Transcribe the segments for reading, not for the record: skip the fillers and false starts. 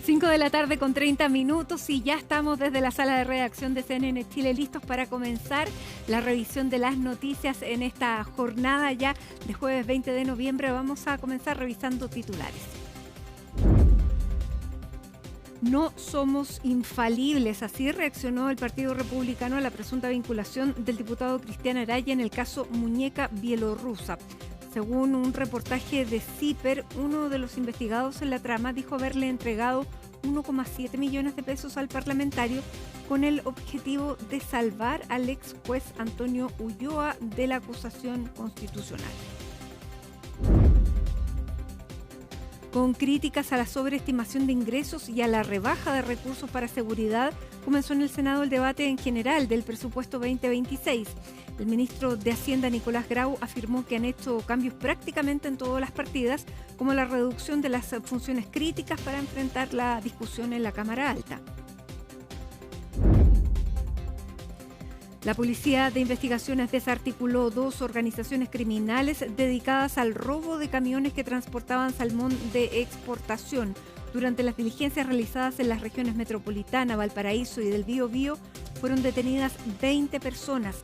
5 de la tarde con 30 minutos y ya estamos desde la sala de redacción de CNN Chile listos para comenzar la revisión de las noticias en esta jornada ya de jueves 20 de noviembre. Vamos a comenzar revisando titulares. No somos infalibles, así reaccionó el Partido Republicano a la presunta vinculación del diputado Cristian Araya en el caso Muñeca Bielorrusa. Según un reportaje de CIPER, uno de los investigados en la trama dijo haberle entregado 1,7 millones de pesos al parlamentario con el objetivo de salvar al ex juez Antonio Ulloa de la acusación constitucional. Con críticas a la sobreestimación de ingresos y a la rebaja de recursos para seguridad, comenzó en el Senado el debate en general del presupuesto 2026. El ministro de Hacienda, Nicolás Grau, afirmó que han hecho cambios prácticamente en todas las partidas, como la reducción de las funciones críticas para enfrentar la discusión en la Cámara Alta. La Policía de Investigaciones desarticuló 2 organizaciones criminales dedicadas al robo de camiones que transportaban salmón de exportación. Durante las diligencias realizadas en las regiones metropolitana, Valparaíso y del Biobío, fueron detenidas 20 personas.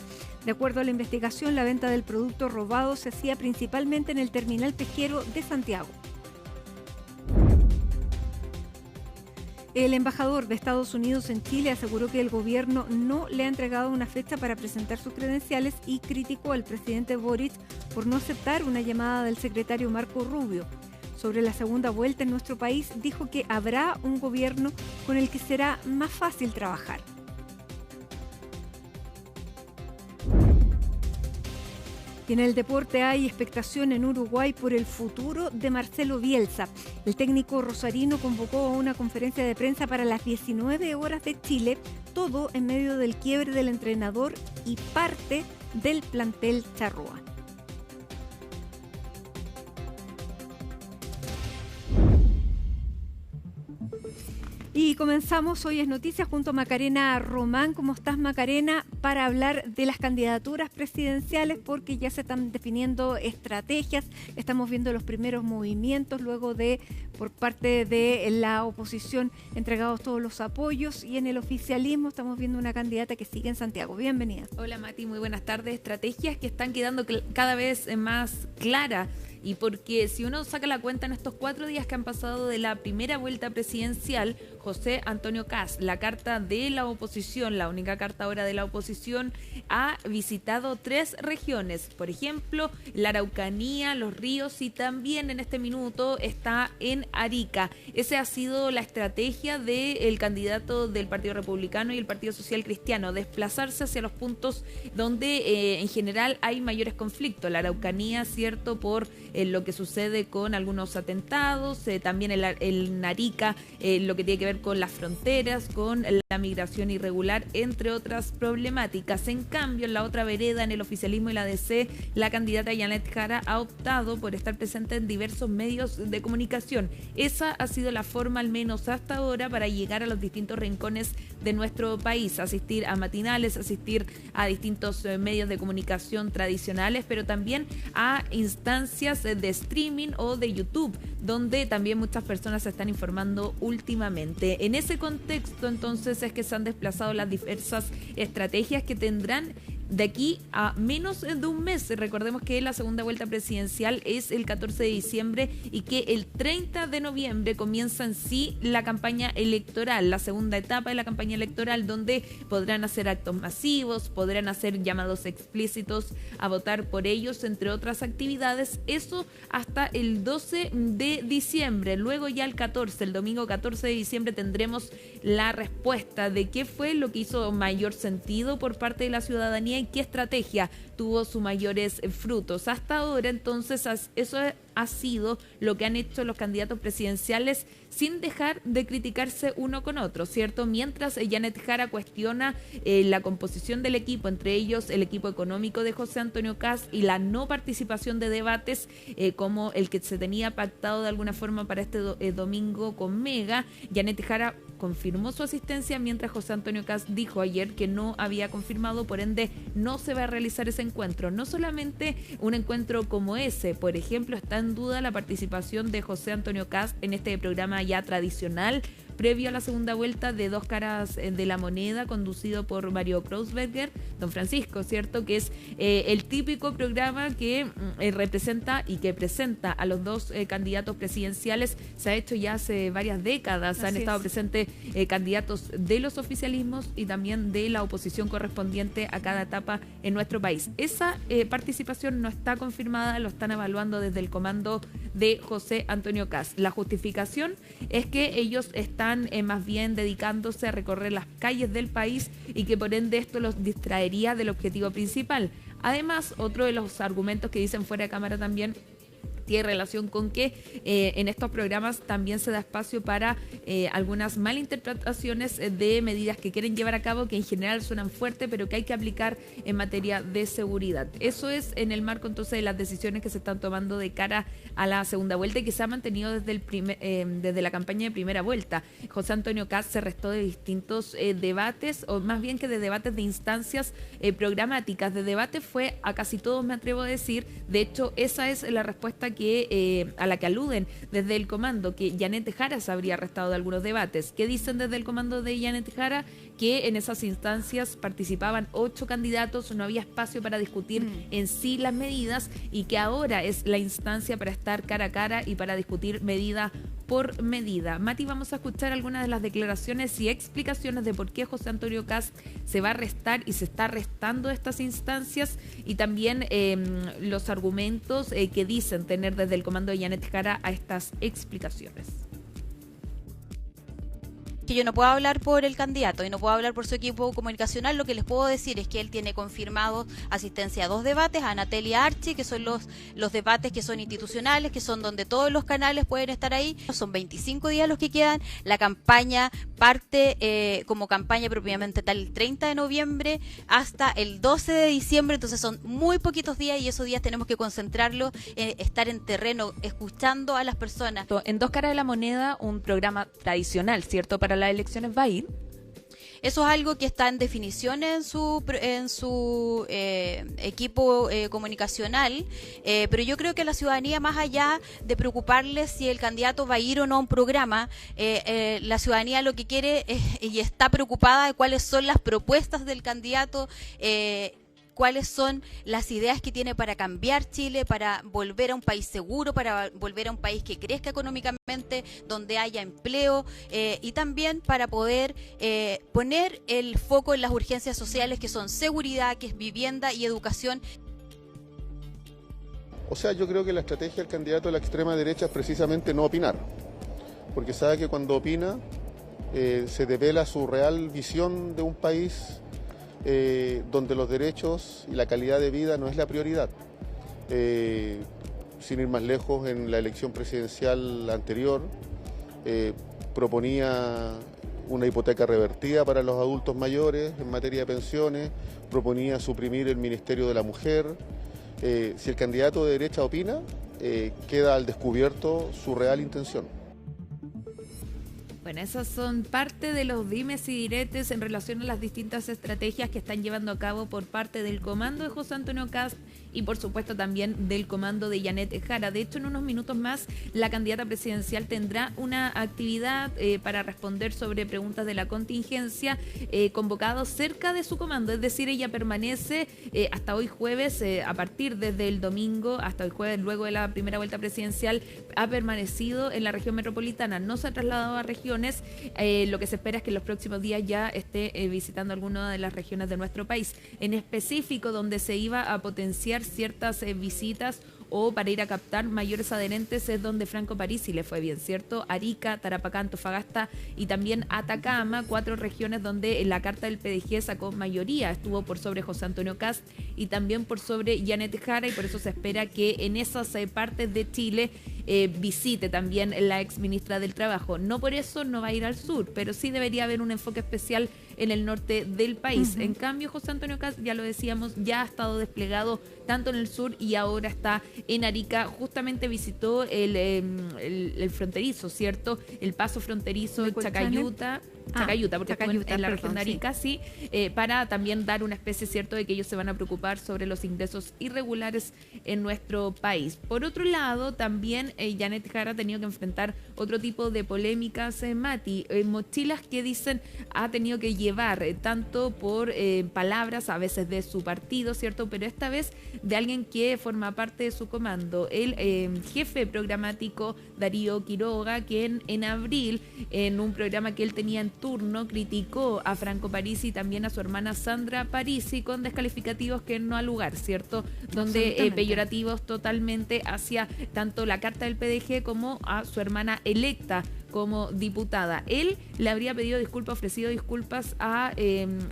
De acuerdo a la investigación, la venta del producto robado se hacía principalmente en el terminal pesquero de Santiago. El embajador de Estados Unidos en Chile aseguró que el gobierno no le ha entregado una fecha para presentar sus credenciales y criticó al presidente Boric por no aceptar una llamada del secretario Marco Rubio. Sobre la segunda vuelta en nuestro país, dijo que habrá un gobierno con el que será más fácil trabajar. Y en el deporte hay expectación en Uruguay por el futuro de Marcelo Bielsa. El técnico rosarino convocó a una conferencia de prensa para las 19 horas de Chile, todo en medio del quiebre del entrenador y parte del plantel charrúa. Y comenzamos, hoy es Noticias, junto a Macarena Román. ¿Cómo estás, Macarena? Para hablar de las candidaturas presidenciales, porque ya se están definiendo estrategias, estamos viendo los primeros movimientos luego de, por parte de la oposición, entregados todos los apoyos, y en el oficialismo estamos viendo una candidata que sigue en Santiago. Bienvenida. Hola, Mati, muy buenas tardes. Estrategias que están quedando cada vez más claras. Y porque si uno saca la cuenta en estos 4 días que han pasado de la primera vuelta presidencial, José Antonio Kast, la carta de la oposición, la única carta ahora de la oposición, ha visitado 3 regiones. Por ejemplo, la Araucanía, Los Ríos, y también en este minuto está en Arica. Esa ha sido la estrategia del candidato del Partido Republicano y el Partido Social Cristiano, desplazarse hacia los puntos donde en general hay mayores conflictos. La Araucanía, cierto, por lo que sucede con algunos atentados, también en Arica, lo que tiene que ver con las fronteras, con la migración irregular, entre otras problemáticas. En cambio, en la otra vereda, en el oficialismo y la DC, la candidata Janet Jara ha optado por estar presente en diversos medios de comunicación. Esa ha sido la forma, al menos hasta ahora, para llegar a los distintos rincones de nuestro país, asistir a matinales, asistir a distintos medios de comunicación tradicionales, pero también a instancias de streaming o de YouTube, donde también muchas personas se están informando últimamente. En ese contexto, entonces, es que se han desplazado las diversas estrategias que tendrán de aquí a menos de un mes. Recordemos que la segunda vuelta presidencial es el 14 de diciembre y que el 30 de noviembre comienza en sí la campaña electoral, la segunda etapa de la campaña electoral, donde podrán hacer actos masivos, podrán hacer llamados explícitos a votar por ellos, entre otras actividades. Eso hasta el 12 de diciembre. Luego ya el 14, el domingo 14 de diciembre, tendremos la respuesta de qué fue lo que hizo mayor sentido por parte de la ciudadanía y qué estrategia tuvo sus mayores frutos. Hasta ahora, entonces, eso ha sido lo que han hecho los candidatos presidenciales sin dejar de criticarse uno con otro, ¿cierto? Mientras Janet Jara cuestiona la composición del equipo, entre ellos el equipo económico de José Antonio Kast y la no participación de debates como el que se tenía pactado de alguna forma para este domingo con Mega, Janet Jara confirmó su asistencia, mientras José Antonio Kast dijo ayer que no había confirmado, por ende no se va a realizar ese encuentro. No solamente un encuentro como ese, por ejemplo, está en duda la participación de José Antonio Kast en este programa ya tradicional previo a la segunda vuelta de Dos Caras de la Moneda, conducido por Mario Kreuzberger, don Francisco, ¿cierto? Que es el típico programa que representa y que presenta a los dos candidatos presidenciales. Se ha hecho ya hace varias décadas. Han estado presentes candidatos de los oficialismos y también de la oposición correspondiente a cada etapa en nuestro país. Esa participación no está confirmada, lo están evaluando desde el comando de José Antonio Kast. La justificación es que ellos están más bien dedicándose a recorrer las calles del país y que por ende esto los distraería del objetivo principal. Además, otro de los argumentos que dicen fuera de cámara también tiene relación con que en estos programas también se da espacio para algunas malinterpretaciones de medidas que quieren llevar a cabo, que en general suenan fuertes, pero que hay que aplicar en materia de seguridad. Eso es en el marco entonces de las decisiones que se están tomando de cara a la segunda vuelta y que se ha mantenido desde la campaña de primera vuelta. José Antonio Kast se restó de distintos debates, o más bien que de debates de instancias programáticas. De debate fue a casi todos, me atrevo a decir. De hecho, esa es la respuesta a la que aluden desde el comando, que Yanette Jara se habría restado de algunos debates. ¿Qué dicen desde el comando de Yanette Jara? Que en esas instancias participaban 8 candidatos, no había espacio para discutir en sí las medidas y que ahora es la instancia para estar cara a cara y para discutir medida por medida. Mati, vamos a escuchar algunas de las declaraciones y explicaciones de por qué José Antonio Kast se va a restar y se está restando estas instancias y también los argumentos que dicen tener desde el comando de Yanette Jara a estas explicaciones. Que yo no puedo hablar por el candidato y no puedo hablar por su equipo comunicacional. Lo que les puedo decir es que él tiene confirmado asistencia a 2 debates, a Anatel y Archi, que son los debates que son institucionales, que son donde todos los canales pueden estar ahí. Son 25 días los que quedan. La campaña parte como campaña propiamente tal el 30 de noviembre hasta el 12 de diciembre, entonces son muy poquitos días y esos días tenemos que concentrarlo en estar en terreno, escuchando a las personas. En Dos Caras de la Moneda, un programa tradicional, ¿cierto?, para las elecciones, ¿va a ir? Eso es algo que está en definición en su equipo comunicacional, pero yo creo que la ciudadanía, más allá de preocuparle si el candidato va a ir o no a un programa, la ciudadanía lo que quiere y está preocupada de cuáles son las propuestas del candidato, cuáles son las ideas que tiene para cambiar Chile, para volver a un país seguro, para volver a un país que crezca económicamente, donde haya empleo y también para poder poner el foco en las urgencias sociales que son seguridad, que es vivienda y educación. O sea, yo creo que la estrategia del candidato de la extrema derecha es precisamente no opinar, porque sabe que cuando opina se devela su real visión de un país donde los derechos y la calidad de vida no es la prioridad. Sin ir más lejos, en la elección presidencial anterior proponía una hipoteca revertida para los adultos mayores en materia de pensiones, proponía suprimir el Ministerio de la Mujer. Si el candidato de derecha opina, queda al descubierto su real intención. Bueno, esas son parte de los dimes y diretes en relación a las distintas estrategias que están llevando a cabo por parte del comando de José Antonio Kast y por supuesto también del comando de Yanette Jara. De hecho, en unos minutos más la candidata presidencial tendrá una actividad para responder sobre preguntas de la contingencia convocado cerca de su comando, es decir, ella permanece hasta hoy jueves, a partir desde el domingo hasta el jueves, luego de la primera vuelta presidencial, ha permanecido en la región metropolitana, no se ha trasladado a regiones. Lo que se espera es que en los próximos días ya esté visitando alguna de las regiones de nuestro país, en específico donde se iba a potenciar ciertas visitas o para ir a captar mayores adherentes es donde Franco Parisi le fue bien, ¿cierto? Arica, Tarapacá, Antofagasta y también Atacama, 4 regiones donde en la carta del PDG sacó mayoría, estuvo por sobre José Antonio Kast y también por sobre Yanette Jara y por eso se espera que en esas partes de Chile visite también la ex ministra del Trabajo. No por eso no va a ir al sur, pero sí debería haber un enfoque especial en el norte del país. En cambio, José Antonio Kast, ya lo decíamos, ya ha estado desplegado tanto en el sur y ahora está en Arica. Justamente visitó el fronterizo, ¿cierto? El paso fronterizo Chacayuta, porque Chacayuta, en la región de Arica, sí, para también dar una especie, ¿cierto?, de que ellos se van a preocupar sobre los ingresos irregulares en nuestro país. Por otro lado, también Janet Jara ha tenido que enfrentar otro tipo de polémicas, Mati, mochilas que dicen ha tenido que llevar tanto por palabras a veces de su partido, ¿cierto? Pero esta vez de alguien que forma parte de su comando, el jefe programático Darío Quiroga, quien en abril, en un programa que él tenía en turno, criticó a Franco Parisi y también a su hermana Sandra Parisi con descalificativos que no al lugar, ¿cierto? Donde peyorativos totalmente hacia tanto la carta del PDG como a su hermana electa como diputada. Él le habría pedido disculpas, ofrecido disculpas a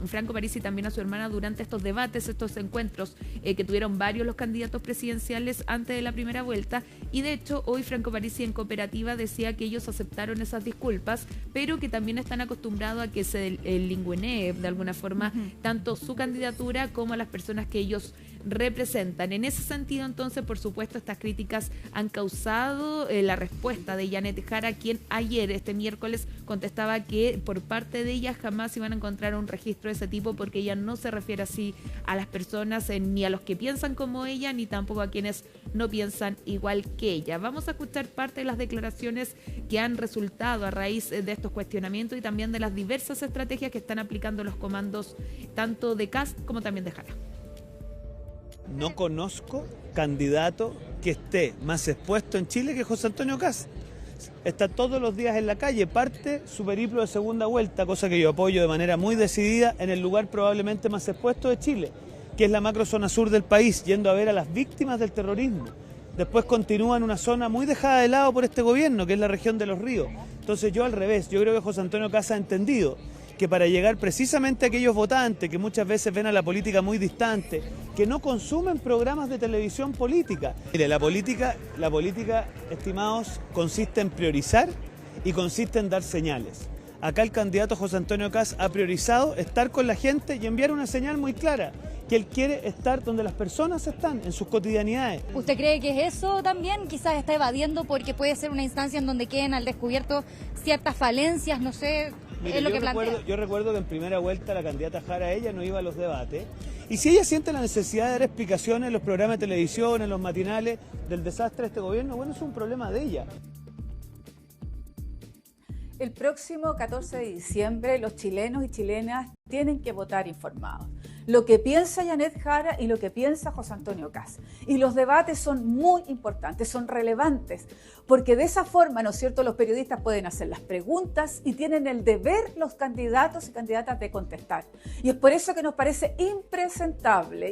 Franco Parisi y también a su hermana durante estos debates, estos encuentros que tuvieron varios los candidatos presidenciales antes de la primera vuelta, y de hecho hoy Franco Parisi en Cooperativa decía que ellos aceptaron esas disculpas, pero que también están acostumbrados a que se lingüenee de alguna forma tanto su candidatura como a las personas que ellos representan. En ese sentido, entonces, por supuesto, estas críticas han causado la respuesta de Janet Jara, quien ayer, este miércoles, contestaba que por parte de ella jamás iban a encontrar un registro de ese tipo, porque ella no se refiere así a las personas, ni a los que piensan como ella, ni tampoco a quienes no piensan igual que ella. Vamos a escuchar parte de las declaraciones que han resultado a raíz de estos cuestionamientos y también de las diversas estrategias que están aplicando los comandos tanto de Kast como también de Jara. No conozco candidato que esté más expuesto en Chile que José Antonio Kast. Está todos los días en la calle, parte su periplo de segunda vuelta, cosa que yo apoyo de manera muy decidida, en el lugar probablemente más expuesto de Chile, que es la macrozona sur del país, yendo a ver a las víctimas del terrorismo. Después continúa en una zona muy dejada de lado por este gobierno, que es la región de Los Ríos. Entonces yo al revés, yo creo que José Antonio Kast ha entendido que para llegar precisamente a aquellos votantes que muchas veces ven a la política muy distante, que no consumen programas de televisión política. Mire, la política, estimados, consiste en priorizar y consiste en dar señales. Acá el candidato José Antonio Kast ha priorizado estar con la gente y enviar una señal muy clara, que él quiere estar donde las personas están, en sus cotidianidades. ¿Usted cree que es eso también? Quizás está evadiendo porque puede ser una instancia en donde queden al descubierto ciertas falencias, no sé. Mire, es lo que plantea. Yo recuerdo que en primera vuelta la candidata Jara, ella no iba a los debates. Y si ella siente la necesidad de dar explicaciones en los programas de televisión, en los matinales del desastre de este gobierno, bueno, es un problema de ella. El próximo 14 de diciembre los chilenos y chilenas tienen que votar informados. Lo que piensa Janet Jara y lo que piensa José Antonio Kast. Y los debates son muy importantes, son relevantes, porque de esa forma, ¿no es cierto?, los periodistas pueden hacer las preguntas y tienen el deber los candidatos y candidatas de contestar. Y es por eso que nos parece impresentable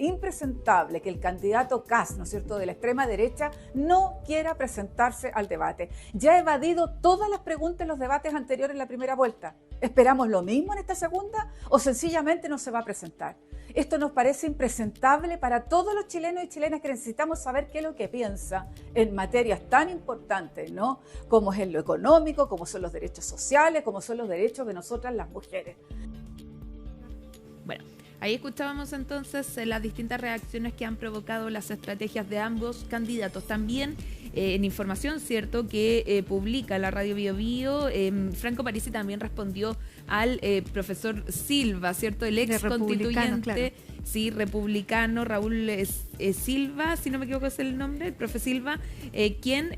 que el candidato Kast, ¿no es cierto?, de la extrema derecha, no quiera presentarse al debate. Ya ha evadido todas las preguntas en los debates anteriores en la primera vuelta. ¿Esperamos lo mismo en esta segunda o sencillamente no se va a presentar? Esto nos parece impresentable para todos los chilenos y chilenas que necesitamos saber qué es lo que piensa en materias tan importantes, ¿no?, como es en lo económico, como son los derechos sociales, como son los derechos de nosotras las mujeres. Bueno, ahí escuchábamos entonces las distintas reacciones que han provocado las estrategias de ambos candidatos. También en información, cierto, que publica la Radio Bio Bio, Franco Parisi también respondió al profesor Silva, cierto, el ex constituyente, claro. Sí, republicano, Raúl Silva, si no me equivoco es el nombre, el profe Silva, quien...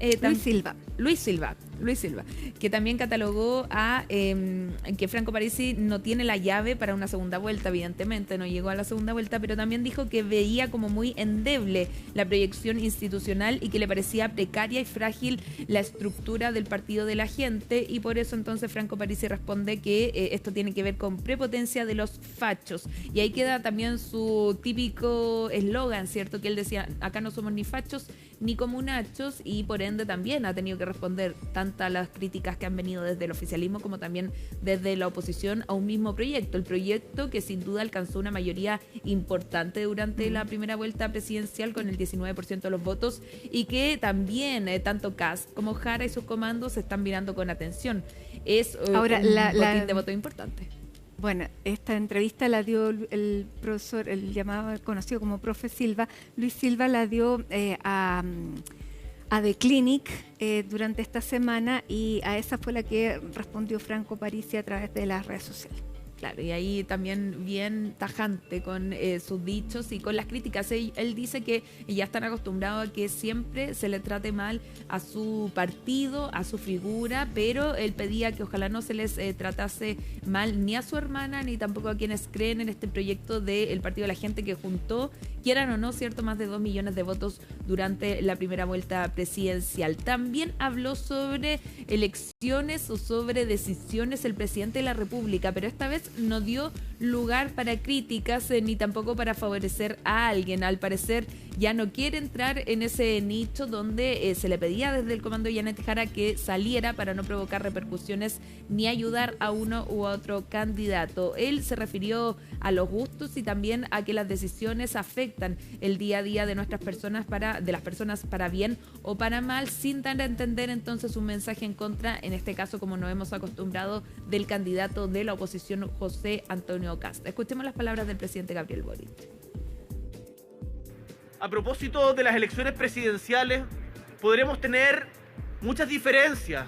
Luis Silva, que también catalogó a que Franco Parisi no tiene la llave para una segunda vuelta, evidentemente no llegó a la segunda vuelta, pero también dijo que veía como muy endeble la proyección institucional y que le parecía precaria y frágil la estructura del partido de la gente, y por eso entonces Franco Parisi responde que esto tiene que ver con prepotencia de los fachos, y ahí queda también su típico eslogan, ¿cierto?, que él decía, acá no somos ni fachos ni comunachos, y por ende también ha tenido que responder tantas las críticas que han venido desde el oficialismo como también desde la oposición a un mismo proyecto, el proyecto que sin duda alcanzó una mayoría importante durante la primera vuelta presidencial con el 19% de los votos, y que también tanto Kast como Jara y sus comandos se están mirando con atención. Es ahora, un botín de voto importante. Bueno, esta entrevista la dio el profesor, el llamado conocido como profe Silva. Luis Silva la dio a The Clinic durante esta semana, y a esa fue la que respondió Franco Parisi a través de las redes sociales. Claro, y ahí también bien tajante con sus dichos y con las críticas. Él dice que ya están acostumbrados a que siempre se le trate mal a su partido, a su figura, pero él pedía que ojalá no se les tratase mal ni a su hermana, ni tampoco a quienes creen en este proyecto del Partido de la Gente, que juntó, quieran o no, cierto, más de 2 millones de votos durante la primera vuelta presidencial. También habló sobre elecciones o sobre decisiones el presidente de la República, pero esta vez no dio lugar para críticas ni tampoco para favorecer a alguien. Al parecer ya no quiere entrar en ese nicho donde se le pedía desde el comando de Janet Jara que saliera para no provocar repercusiones ni ayudar a uno u otro candidato. Él se refirió a los gustos y también a que las decisiones afectan el día a día de nuestras personas, de las personas para bien o para mal, sin dar a entender entonces un mensaje en contra, en este caso como nos hemos acostumbrado, del candidato de la oposición José Antonio Kast. Escuchemos las palabras del presidente Gabriel Boric. A propósito de las elecciones presidenciales, podremos tener muchas diferencias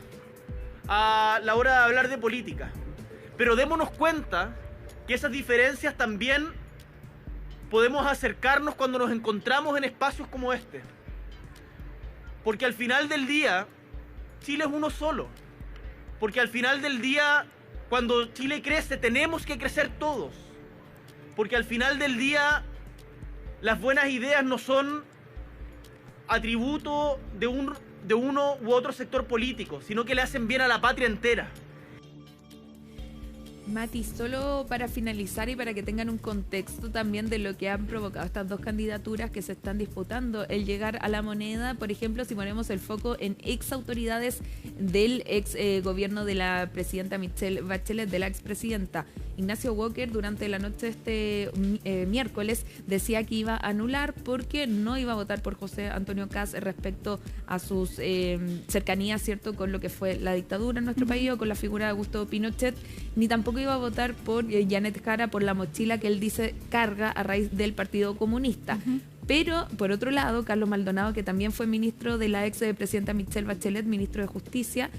a la hora de hablar de política, pero démonos cuenta que esas diferencias también podemos acercarnos cuando nos encontramos en espacios como este, porque al final del día Chile es uno solo, porque al final del día cuando Chile crece tenemos que crecer todos, porque al final del día las buenas ideas no son atributo de uno u otro sector político, sino que le hacen bien a la patria entera. Mati, solo para finalizar y para que tengan un contexto también de lo que han provocado estas dos candidaturas que se están disputando, el llegar a la moneda, por ejemplo, si ponemos el foco en ex autoridades del ex gobierno de la presidenta Michelle Bachelet, de la expresidenta. Ignacio Walker durante la noche de este miércoles decía que iba a anular porque no iba a votar por José Antonio Kast respecto a sus cercanías, ¿cierto?, con lo que fue la dictadura en nuestro país o con la figura de Augusto Pinochet, ni tampoco iba a votar por Janet Jara por la mochila que él dice carga a raíz del Partido Comunista. Pero, por otro lado, Carlos Maldonado, que también fue ministro de la ex presidenta Michelle Bachelet, ministro de Justicia,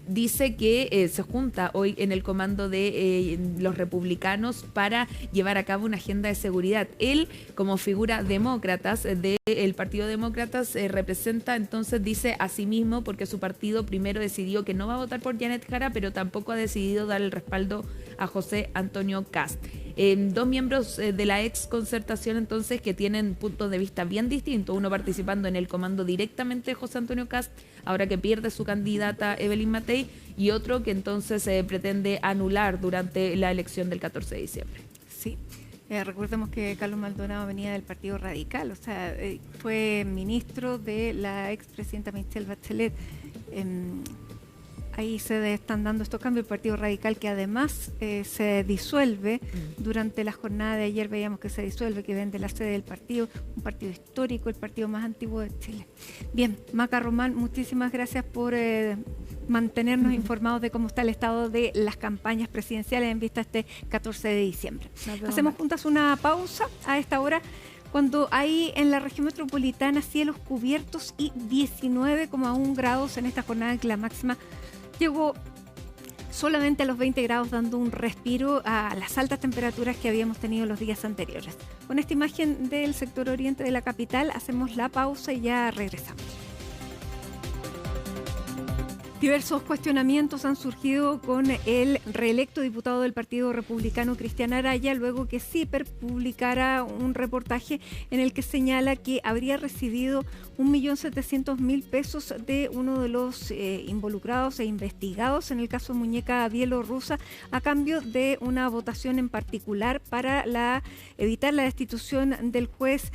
dice que se junta hoy en el comando de los republicanos para llevar a cabo una agenda de seguridad. Él, como figura demócratas del Partido Demócratas, representa, entonces dice a sí mismo, porque su partido primero decidió que no va a votar por Janet Jara, pero tampoco ha decidido dar el respaldo a José Antonio Kast. Dos miembros de la ex concertación entonces que tienen puntos de vista bien distintos, uno participando en el comando directamente de José Antonio Kast, ahora que pierde su candidata Evelyn Matei, y otro que entonces pretende anular durante la elección del 14 de diciembre. Sí. Recordemos que Carlos Maldonado venía del Partido Radical, o sea, fue ministro de la expresidenta Michelle Bachelet. Ahí se están dando estos cambios. El Partido Radical, que además se disuelve durante la jornada de ayer, veíamos que se disuelve, que vende la sede del partido, un partido histórico, el partido más antiguo de Chile. Bien, Maca Román, muchísimas gracias por mantenernos informados de cómo está el estado de las campañas presidenciales en vista este 14 de diciembre. Hacemos juntas una pausa a esta hora, cuando hay en la región metropolitana cielos cubiertos y 19,1 grados en esta jornada, en que la máxima llegó solamente a los 20 grados, dando un respiro a las altas temperaturas que habíamos tenido los días anteriores. Con esta imagen del sector oriente de la capital hacemos la pausa y ya regresamos. Diversos cuestionamientos han surgido con el reelecto diputado del Partido Republicano, Cristian Araya, luego que CIPER publicara un reportaje en el que señala que habría recibido 1.700.000 pesos de uno de los involucrados e investigados en el caso Muñeca Bielorrusa, a cambio de una votación en particular para evitar la destitución del juez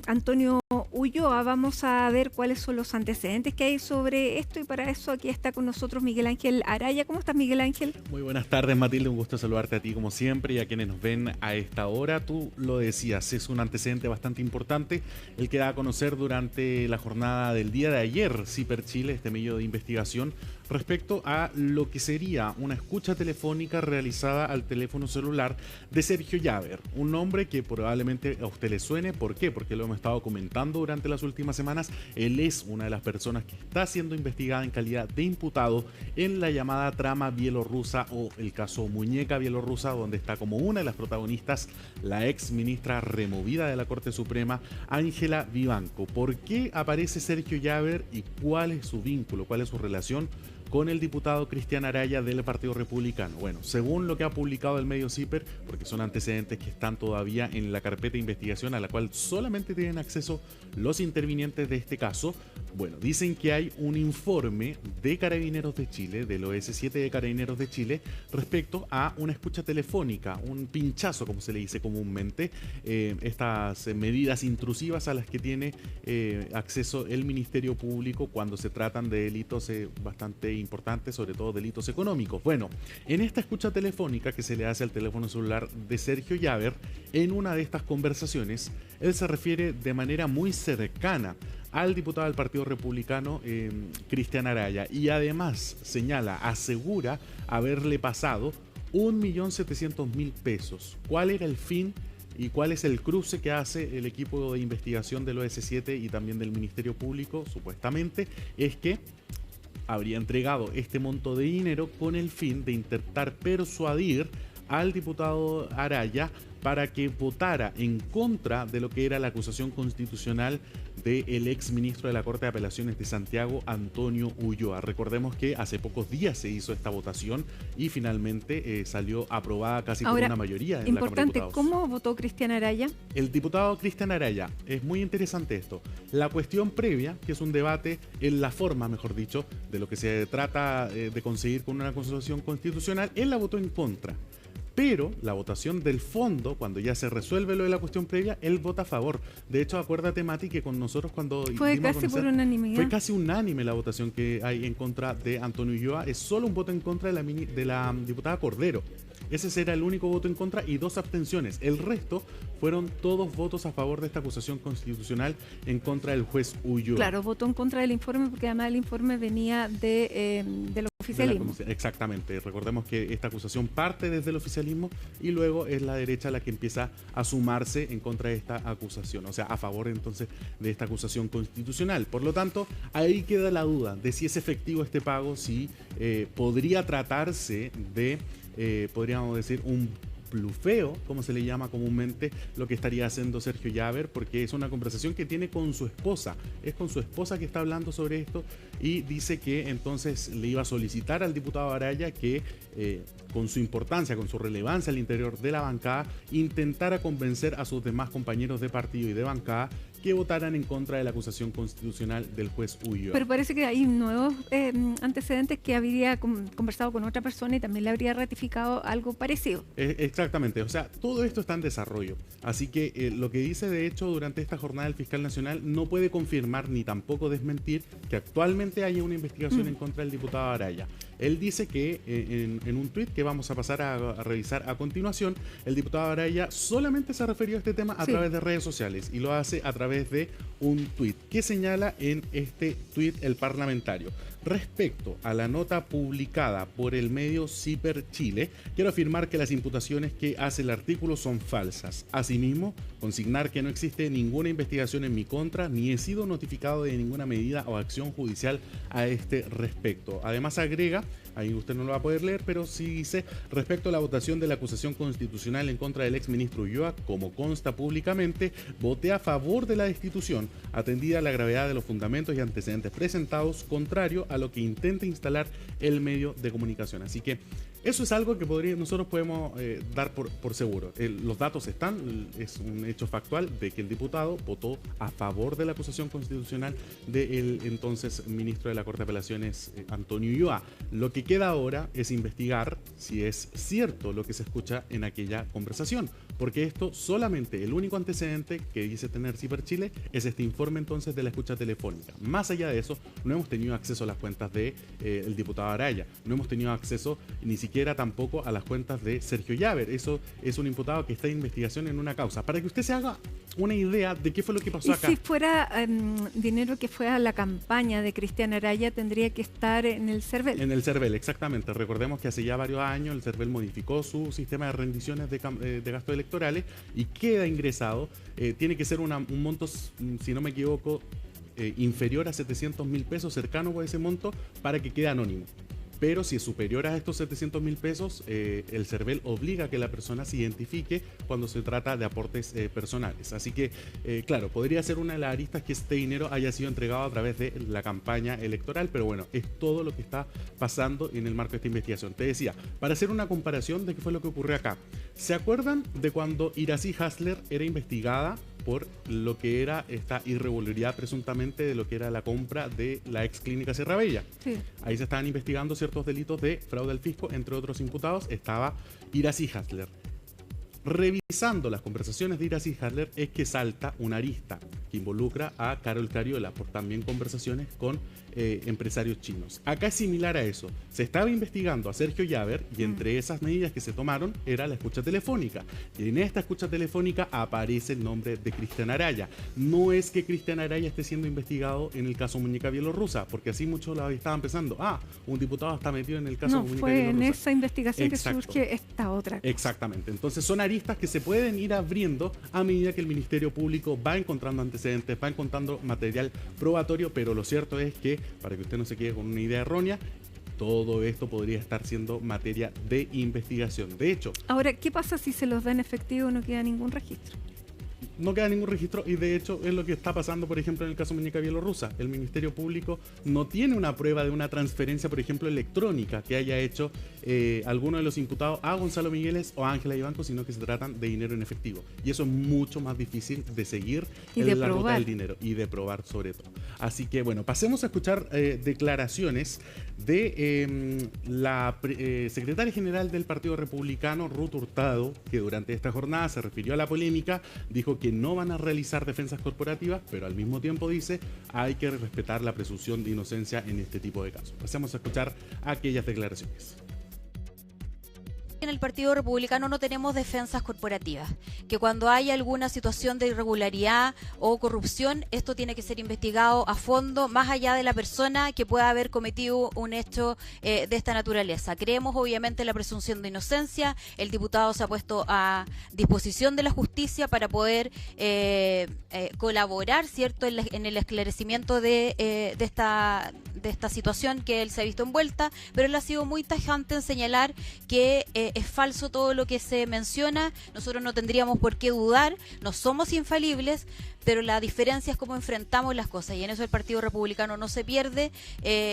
Antonio Ulloa. Vamos a ver cuáles son los antecedentes que hay sobre esto, y para eso aquí está con nosotros Miguel Ángel Araya. ¿Cómo estás, Miguel Ángel? Muy buenas tardes, Matilde, un gusto saludarte a ti como siempre y a quienes nos ven a esta hora. Tú lo decías, es un antecedente bastante importante el que da a conocer durante la jornada del día de ayer CIPER Chile, este medio de investigación, respecto a lo que sería una escucha telefónica realizada al teléfono celular de Sergio Llaver, un nombre que probablemente a usted le suene. ¿Por qué? Porque lo hemos estado comentando durante las últimas semanas. Él es una de las personas que está siendo investigada en calidad de imputado en la llamada trama bielorrusa o el caso Muñeca bielorrusa, donde está como una de las protagonistas la ex ministra removida de la Corte Suprema, Ángela Vivanco. ¿Por qué aparece Sergio Llaver y cuál es su vínculo, cuál es su relación con el diputado Cristian Araya del Partido Republicano? Bueno, según lo que ha publicado el medio CIPER, porque son antecedentes que están todavía en la carpeta de investigación a la cual solamente tienen acceso los intervinientes de este caso, bueno, dicen que hay un informe de Carabineros de Chile, del OS7 de Carabineros de Chile, respecto a una escucha telefónica, un pinchazo, como se le dice comúnmente, estas medidas intrusivas a las que tiene acceso el Ministerio Público cuando se tratan de delitos bastante importantes, sobre todo delitos económicos. Bueno, en esta escucha telefónica que se le hace al teléfono celular de Sergio Llaver, en una de estas conversaciones, él se refiere de manera muy cercana al diputado del Partido Republicano, Cristian Araya, y además asegura haberle pasado 1.700.000 pesos. ¿Cuál era el fin y cuál es el cruce que hace el equipo de investigación del OS7 y también del Ministerio Público? Supuestamente es que habría entregado este monto de dinero con el fin de intentar persuadir al diputado Araya para que votara en contra de lo que era la acusación constitucional del ex ministro de la Corte de Apelaciones de Santiago, Antonio Ulloa. Recordemos que hace pocos días se hizo esta votación y finalmente salió aprobada casi por una mayoría en la Cámara de Diputados. ¿Cómo votó Cristian Araya? El diputado Cristian Araya, es muy interesante esto. La cuestión previa, que es un debate en la forma, mejor dicho, de lo que se trata de conseguir con una acusación constitucional, él la votó en contra. Pero la votación del fondo, cuando ya se resuelve lo de la cuestión previa, él vota a favor. De hecho, acuérdate, Mati, que con nosotros cuando... Fue casi por unanimidad. Fue casi unánime la votación que hay en contra de Antonio Ulloa. Es solo un voto en contra de la diputada Cordero. Ese será el único voto en contra y 2 abstenciones. El resto fueron todos votos a favor de esta acusación constitucional en contra del juez Ulloa. Claro, votó en contra del informe porque además el informe venía del oficialismo. Exactamente. Recordemos que esta acusación parte desde el oficialismo y luego es la derecha la que empieza a sumarse en contra de esta acusación, o sea, a favor entonces de esta acusación constitucional. Por lo tanto, ahí queda la duda de si es efectivo este pago, si podría tratarse de... podríamos decir un blufeo, como se le llama comúnmente, lo que estaría haciendo Sergio Llaver, porque es una conversación que tiene con su esposa. Es con su esposa que está hablando sobre esto y dice que entonces le iba a solicitar al diputado Araya que con su importancia, con su relevancia al interior de la bancada, intentara convencer a sus demás compañeros de partido y de bancada que votaran en contra de la acusación constitucional del juez Ulloa. Pero parece que hay nuevos antecedentes que habría conversado con otra persona y también le habría ratificado algo parecido. Exactamente, o sea, todo esto está en desarrollo. Así que lo que dice de hecho durante esta jornada el fiscal nacional no puede confirmar ni tampoco desmentir que actualmente haya una investigación en contra del diputado Araya. Él dice que en un tuit que vamos a pasar a revisar a continuación, el diputado Araya solamente se refirió a este tema a través de redes sociales y lo hace a través de un tuit. ¿Qué señala en este tuit el parlamentario? Respecto a la nota publicada por el medio CIPER Chile, quiero afirmar que las imputaciones que hace el artículo son falsas. Asimismo, consignar que no existe ninguna investigación en mi contra, ni he sido notificado de ninguna medida o acción judicial a este respecto. Además agrega, ahí usted no lo va a poder leer, pero sí dice, respecto a la votación de la acusación constitucional en contra del exministro Ulloa, como consta públicamente, voté a favor de la destitución, atendida la gravedad de los fundamentos y antecedentes presentados, contrario a lo que intenta instalar el medio de comunicación. Así que eso es algo que nosotros podemos dar por seguro. Los datos están, es un hecho factual de que el diputado votó a favor de la acusación constitucional del entonces ministro de la Corte de Apelaciones, Antonio Ulloa. Lo que queda ahora es investigar si es cierto lo que se escucha en aquella conversación, porque esto solamente, el único antecedente que dice tener CIPER Chile es este informe entonces de la escucha telefónica. Más allá de eso, no hemos tenido acceso a las cuentas del diputado Araya, no hemos tenido acceso ni siquiera tampoco a las cuentas de Sergio Llaver. Eso es un imputado que está en investigación en una causa. Para que usted se haga una idea de qué fue lo que pasó acá. Si fuera dinero que fue a la campaña de Cristian Araya, tendría que estar en el CERVEL. En el CERVEL, exactamente. Recordemos que hace ya varios años el CERVEL modificó su sistema de rendiciones de gastos electorales y queda ingresado. Tiene que ser un monto, si no me equivoco, inferior a 700.000 pesos, cercano a ese monto, para que quede anónimo. Pero si es superior a estos 700.000 pesos, el CERVEL obliga a que la persona se identifique cuando se trata de aportes personales. Así que, claro, podría ser una de las aristas que este dinero haya sido entregado a través de la campaña electoral, pero bueno, es todo lo que está pasando en el marco de esta investigación. Te decía, para hacer una comparación de qué fue lo que ocurrió acá. ¿Se acuerdan de cuando Iracy Hasler era investigada por lo que era esta irregularidad presuntamente de lo que era la compra de la ex clínica Sierra Bella? Sí. Ahí se estaban investigando ciertos delitos de fraude al fisco, entre otros imputados estaba Iracy Hasler. Revisando las conversaciones de Iracy Hasler es que salta una arista que involucra a Carol Cariola por también conversaciones con empresarios chinos. Acá es similar a eso. Se estaba investigando a Sergio Llaver y entre esas medidas que se tomaron era la escucha telefónica. Y en esta escucha telefónica aparece el nombre de Cristian Araya. No es que Cristian Araya esté siendo investigado en el caso Muñeca Bielorrusa, porque así muchos lo estaban pensando. Un diputado está metido en el caso Muñeca Bielorrusa. No, fue en esa investigación que surge esta otra cosa. Exactamente. Entonces son aristas que se pueden ir abriendo a medida que el Ministerio Público va encontrando antecedentes, va encontrando material probatorio, pero lo cierto es que, para que usted no se quede con una idea errónea, todo esto podría estar siendo materia de investigación. De hecho... Ahora, ¿qué pasa si se los da en efectivo y no queda ningún registro? No queda ningún registro y de hecho es lo que está pasando, por ejemplo, en el caso Muñeca Bielorrusa. El Ministerio Público no tiene una prueba de una transferencia, por ejemplo, electrónica que haya hecho alguno de los imputados a Gonzalo Migueles o a Ángela Ibanco, sino que se tratan de dinero en efectivo. Y eso es mucho más difícil de seguir en la ruta del dinero y de probar sobre todo. Así que bueno, pasemos a escuchar declaraciones de la secretaria general del Partido Republicano, Ruth Hurtado, que durante esta jornada se refirió a la polémica, dijo que no van a realizar defensas corporativas, pero al mismo tiempo dice hay que respetar la presunción de inocencia en este tipo de casos. Pasemos a escuchar aquellas declaraciones. En el Partido Republicano no tenemos defensas corporativas, que cuando hay alguna situación de irregularidad o corrupción, esto tiene que ser investigado a fondo, más allá de la persona que pueda haber cometido un hecho de esta naturaleza. Creemos obviamente en la presunción de inocencia, el diputado se ha puesto a disposición de la justicia para poder colaborar, ¿cierto?, en el esclarecimiento de esta situación que él se ha visto envuelta, pero él ha sido muy tajante en señalar que es falso todo lo que se menciona. Nosotros no tendríamos por qué dudar, no somos infalibles, pero la diferencia es cómo enfrentamos las cosas, y en eso el Partido Republicano no se pierde,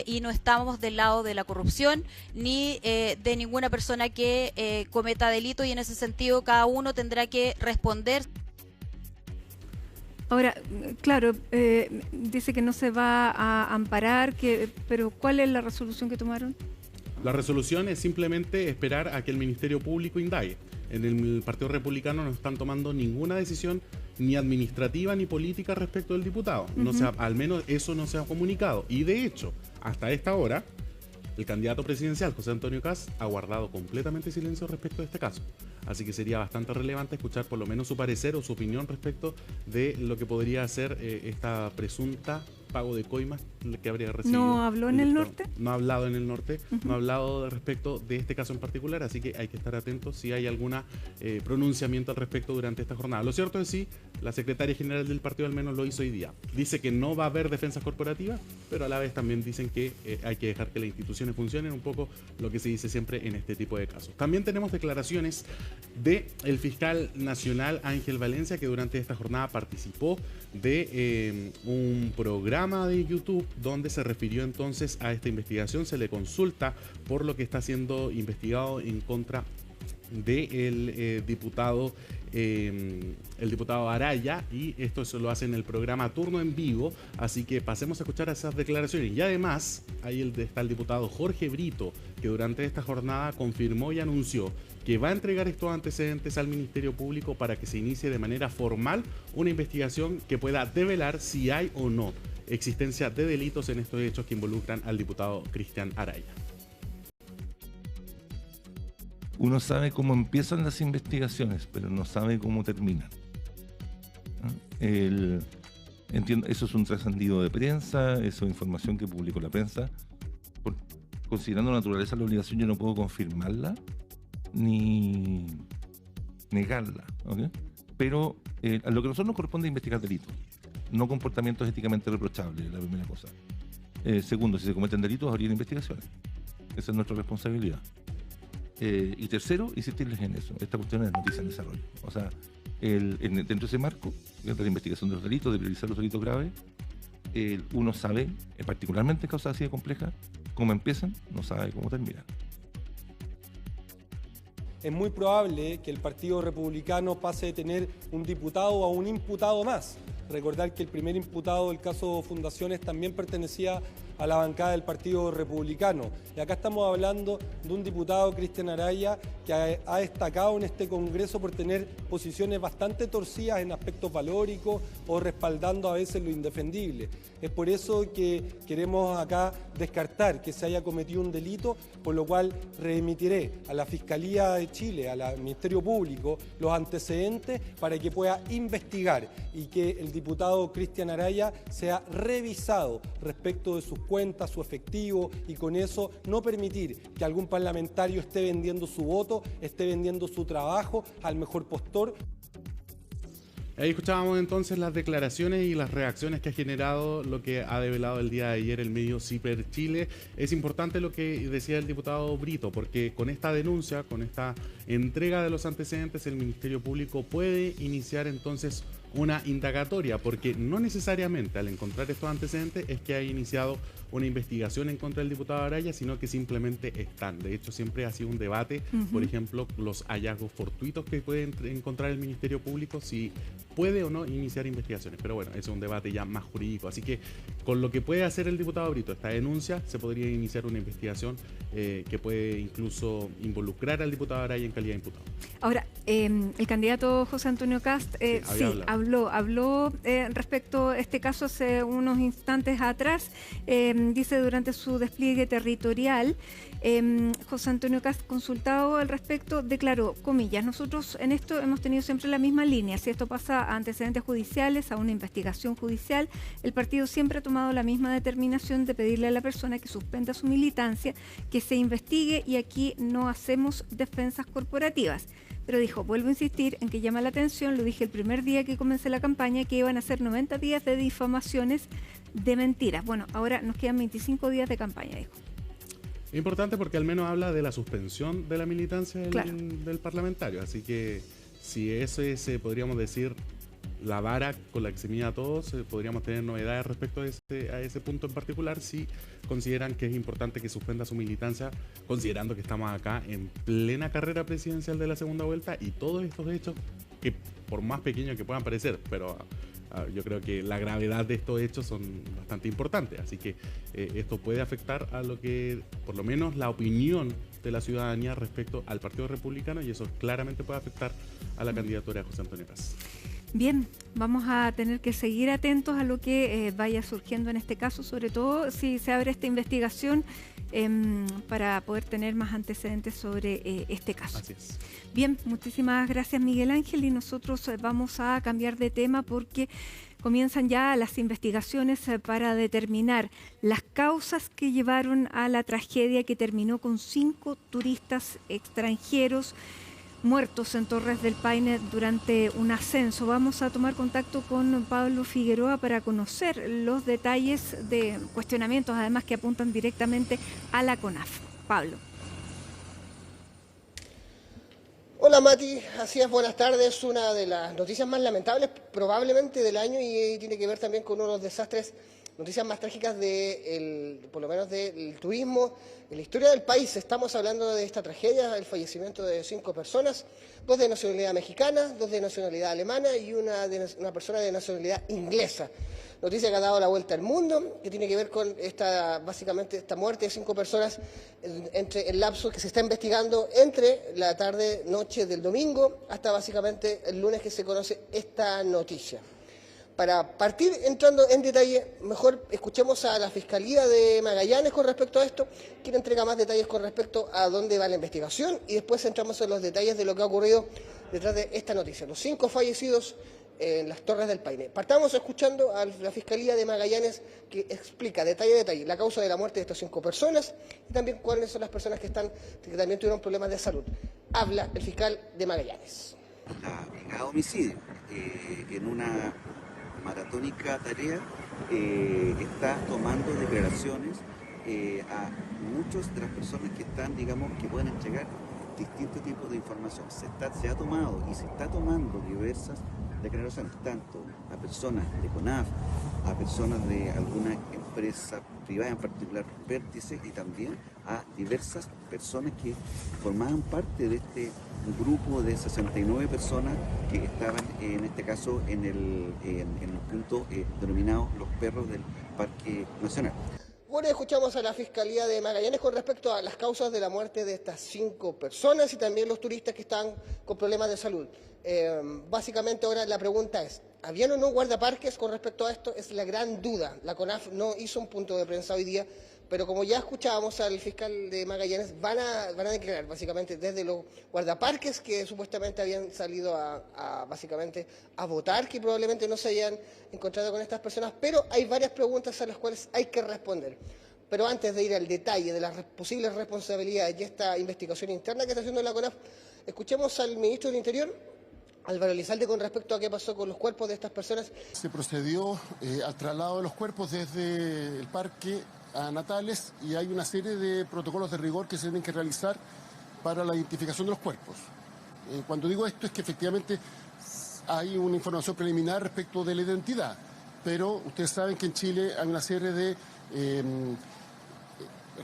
y no estamos del lado de la corrupción ni de ninguna persona que cometa delito, y en ese sentido cada uno tendrá que responder. Ahora, claro, dice que no se va a amparar, pero ¿cuál es la resolución que tomaron? La resolución es simplemente esperar a que el Ministerio Público indague. En el Partido Republicano no están tomando ninguna decisión ni administrativa ni política respecto del diputado. No al menos eso no se ha comunicado. Y de hecho, hasta esta hora, el candidato presidencial, José Antonio Kast, ha guardado completamente silencio respecto de este caso. Así que sería bastante relevante escuchar por lo menos su parecer o su opinión respecto de lo que podría ser esta presunta pago de coimas que habría recibido. ¿No habló en el norte? No ha hablado en el norte, no ha hablado respecto de este caso en particular, así que hay que estar atentos si hay algún pronunciamiento al respecto durante esta jornada. Lo cierto es sí, la secretaria general del partido al menos lo hizo hoy día. Dice que no va a haber defensas corporativas, pero a la vez también dicen que hay que dejar que las instituciones funcionen, un poco lo que se dice siempre en este tipo de casos. También tenemos declaraciones del fiscal nacional Ángel Valencia, que durante esta jornada participó de un programa de YouTube donde se refirió entonces a esta investigación. Se le consulta por lo que está siendo investigado en contra del diputado Araya, y esto se lo hace en el programa Turno en Vivo, así que pasemos a escuchar esas declaraciones. Y además ahí está el diputado Jorge Brito, que durante esta jornada confirmó y anunció que va a entregar estos antecedentes al Ministerio Público para que se inicie de manera formal una investigación que pueda develar si hay o no existencia de delitos en estos hechos que involucran al diputado Cristian Araya. Uno sabe cómo empiezan las investigaciones, pero no sabe cómo terminan. Entiendo, eso es un trascendido de prensa, eso es información que publicó la prensa. Considerando la naturaleza de la obligación, yo no puedo confirmarla ni negarla, ¿okay? Pero a lo que a nosotros nos corresponde investigar delitos. no comportamientos éticamente reprochables, la primera cosa. Segundo, si se cometen delitos, habría investigaciones. Esa es nuestra responsabilidad. Y tercero, insistirles en eso. Esta cuestión es noticia en desarrollo. O sea, dentro de ese marco, dentro de la investigación de los delitos, de priorizar los delitos graves, uno sabe, particularmente en causas así de complejas, cómo empiezan, no sabe cómo terminan. Es muy probable que el Partido Republicano pase de tener un diputado a un imputado más. Recordar que el primer imputado del caso Fundaciones también pertenecía a la bancada del Partido Republicano. Y acá estamos hablando de un diputado, Cristian Araya, que ha destacado en este Congreso por tener posiciones bastante torcidas en aspectos valóricos o respaldando a veces lo indefendible. Es por eso que queremos acá descartar que se haya cometido un delito, por lo cual remitiré a la Fiscalía de Chile, al Ministerio Público, los antecedentes para que pueda investigar y que el diputado Cristian Araya sea revisado respecto de sus cuentas, su efectivo, y con eso no permitir que algún parlamentario esté vendiendo su voto, esté vendiendo su trabajo al mejor postor. Ahí escuchábamos entonces las declaraciones y las reacciones que ha generado lo que ha develado el día de ayer el medio Ciper Chile. Es importante lo que decía el diputado Brito, porque con esta denuncia, con esta entrega de los antecedentes, el Ministerio Público puede iniciar entonces una indagatoria, porque no necesariamente al encontrar estos antecedentes es que ha iniciado una investigación en contra del diputado Araya, sino que simplemente están. De hecho, siempre ha sido un debate, por ejemplo, los hallazgos fortuitos que puede encontrar el Ministerio Público, si puede o no iniciar investigaciones. Pero bueno, ese es un debate ya más jurídico. Así que con lo que puede hacer el diputado Brito, esta denuncia, se podría iniciar una investigación que puede incluso involucrar al diputado Araya en calidad de imputado. Ahora, el candidato José Antonio Kast habló respecto a este caso hace unos instantes atrás. Dice durante su despliegue territorial, José Antonio Kast, consultado al respecto, declaró, comillas, nosotros en esto hemos tenido siempre la misma línea. Si esto pasa a antecedentes judiciales, a una investigación judicial, el partido siempre ha tomado la misma determinación de pedirle a la persona que suspenda su militancia, que se investigue, y aquí no hacemos defensas corporativas. Pero dijo, vuelvo a insistir en que llama la atención, lo dije el primer día que comencé la campaña, que iban a ser 90 días de difamaciones de mentiras. Bueno, ahora nos quedan 25 días de campaña, dijo. Importante porque al menos habla de la suspensión de la militancia del parlamentario. Así que si eso es, podríamos decir, la vara con la que se mide a todos, podríamos tener novedades respecto a ese punto en particular, si consideran que es importante que suspenda su militancia, considerando que estamos acá en plena carrera presidencial de la segunda vuelta y todos estos hechos, que por más pequeños que puedan parecer, pero yo creo que la gravedad de estos hechos son bastante importantes, así que esto puede afectar a lo que, por lo menos, la opinión de la ciudadanía respecto al Partido Republicano, y eso claramente puede afectar a la candidatura de José Antonio Kast. Bien, vamos a tener que seguir atentos a lo que vaya surgiendo en este caso, sobre todo si se abre esta investigación para poder tener más antecedentes sobre este caso. Así es. Bien, muchísimas gracias, Miguel Ángel, y nosotros vamos a cambiar de tema porque comienzan ya las investigaciones para determinar las causas que llevaron a la tragedia que terminó con 5 turistas extranjeros muertos en Torres del Paine durante un ascenso. Vamos a tomar contacto con Pablo Figueroa para conocer los detalles de cuestionamientos, además que apuntan directamente a la CONAF. Pablo. Hola Mati, así es, buenas tardes. Una de las noticias más lamentables probablemente del año, y tiene que ver también con uno de los desastres, noticias más trágicas por lo menos del turismo en la historia del país. Estamos hablando de esta tragedia, el fallecimiento de 5 personas, 2 de nacionalidad mexicana, 2 de nacionalidad alemana y una persona de nacionalidad inglesa. Noticia que ha dado la vuelta al mundo, que tiene que ver con básicamente esta muerte de 5 personas entre el lapso que se está investigando entre la tarde-noche del domingo hasta básicamente el lunes que se conoce esta noticia. Para partir entrando en detalle, mejor escuchemos a la Fiscalía de Magallanes con respecto a esto, quien entrega más detalles con respecto a dónde va la investigación, y después entramos en los detalles de lo que ha ocurrido detrás de esta noticia, los 5 fallecidos en las Torres del Paine. Partamos escuchando a la Fiscalía de Magallanes, que explica detalle a detalle la causa de la muerte de estas 5 personas y también cuáles son las personas que también tuvieron problemas de salud. Habla el fiscal de Magallanes. La brigada de homicidio en una maratónica tarea está tomando declaraciones a muchas de las personas que están, digamos, que pueden entregar distintos tipos de información. Se ha tomado y se está tomando diversas declaraciones, tanto a personas de CONAF, a personas de alguna empresa privada, en particular Vértice, y también a diversas personas que formaban parte de este grupo de 69 personas que estaban, en este caso, en el punto denominado Los Perros del Parque Nacional. Bueno, escuchamos a la Fiscalía de Magallanes con respecto a las causas de la muerte de estas 5 personas y también los turistas que están con problemas de salud. Básicamente ahora la pregunta es, ¿habían o no guardaparques con respecto a esto? Es la gran duda. La CONAF no hizo un punto de prensa hoy día, pero como ya escuchábamos al fiscal de Magallanes, van a declarar básicamente desde los guardaparques que supuestamente habían salido básicamente a votar, que probablemente no se hayan encontrado con estas personas, pero hay varias preguntas a las cuales hay que responder. Pero antes de ir al detalle de las posibles responsabilidades y esta investigación interna que está haciendo la CONAF, escuchemos al ministro del Interior, Álvaro Elizalde, con respecto a qué pasó con los cuerpos de estas personas. Se procedió al traslado de los cuerpos desde el parque a Natales y hay una serie de protocolos de rigor que se tienen que realizar para la identificación de los cuerpos. Cuando digo esto es que efectivamente hay una información preliminar respecto de la identidad, pero ustedes saben que en Chile hay una serie de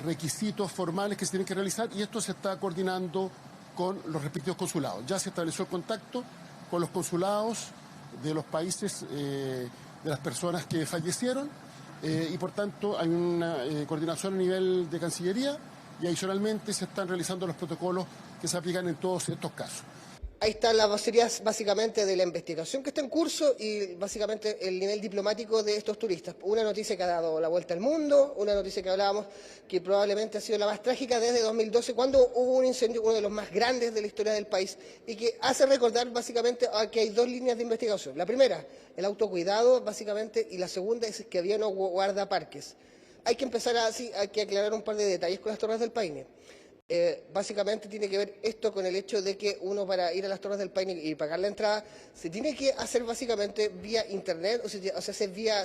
requisitos formales que se tienen que realizar y esto se está coordinando con los respectivos consulados. Ya se estableció el contacto con los consulados de los países de las personas que fallecieron y por tanto hay una coordinación a nivel de Cancillería y adicionalmente se están realizando los protocolos que se aplican en todos estos casos. Ahí están las baterías básicamente de la investigación que está en curso y básicamente el nivel diplomático de estos turistas. Una noticia que ha dado la vuelta al mundo, una noticia que hablábamos que probablemente ha sido la más trágica desde 2012 cuando hubo un incendio, uno de los más grandes de la historia del país y que hace recordar básicamente que hay 2 líneas de investigación. La primera, el autocuidado básicamente, y la segunda es que había unos guardaparques. Hay que empezar hay que aclarar un par de detalles con las Torres del Paine. Básicamente tiene que ver esto con el hecho de que uno para ir a las Torres del Paine y pagar la entrada se tiene que hacer básicamente vía internet, o sea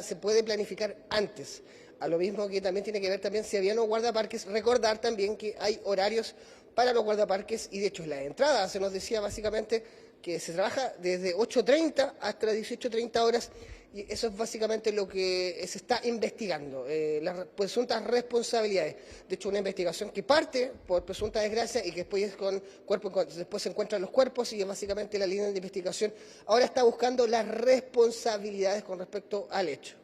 se puede planificar antes. A lo mismo que también tiene que ver también si había no guardaparques, recordar también que hay horarios para los guardaparques y de hecho en la entrada se nos decía básicamente que se trabaja desde 8:30 hasta las 18:30 horas y eso es básicamente lo que se está investigando, las presuntas responsabilidades. De hecho, una investigación que parte por presunta desgracia y que después se encuentran los cuerpos y básicamente la línea de investigación ahora está buscando las responsabilidades con respecto al hecho.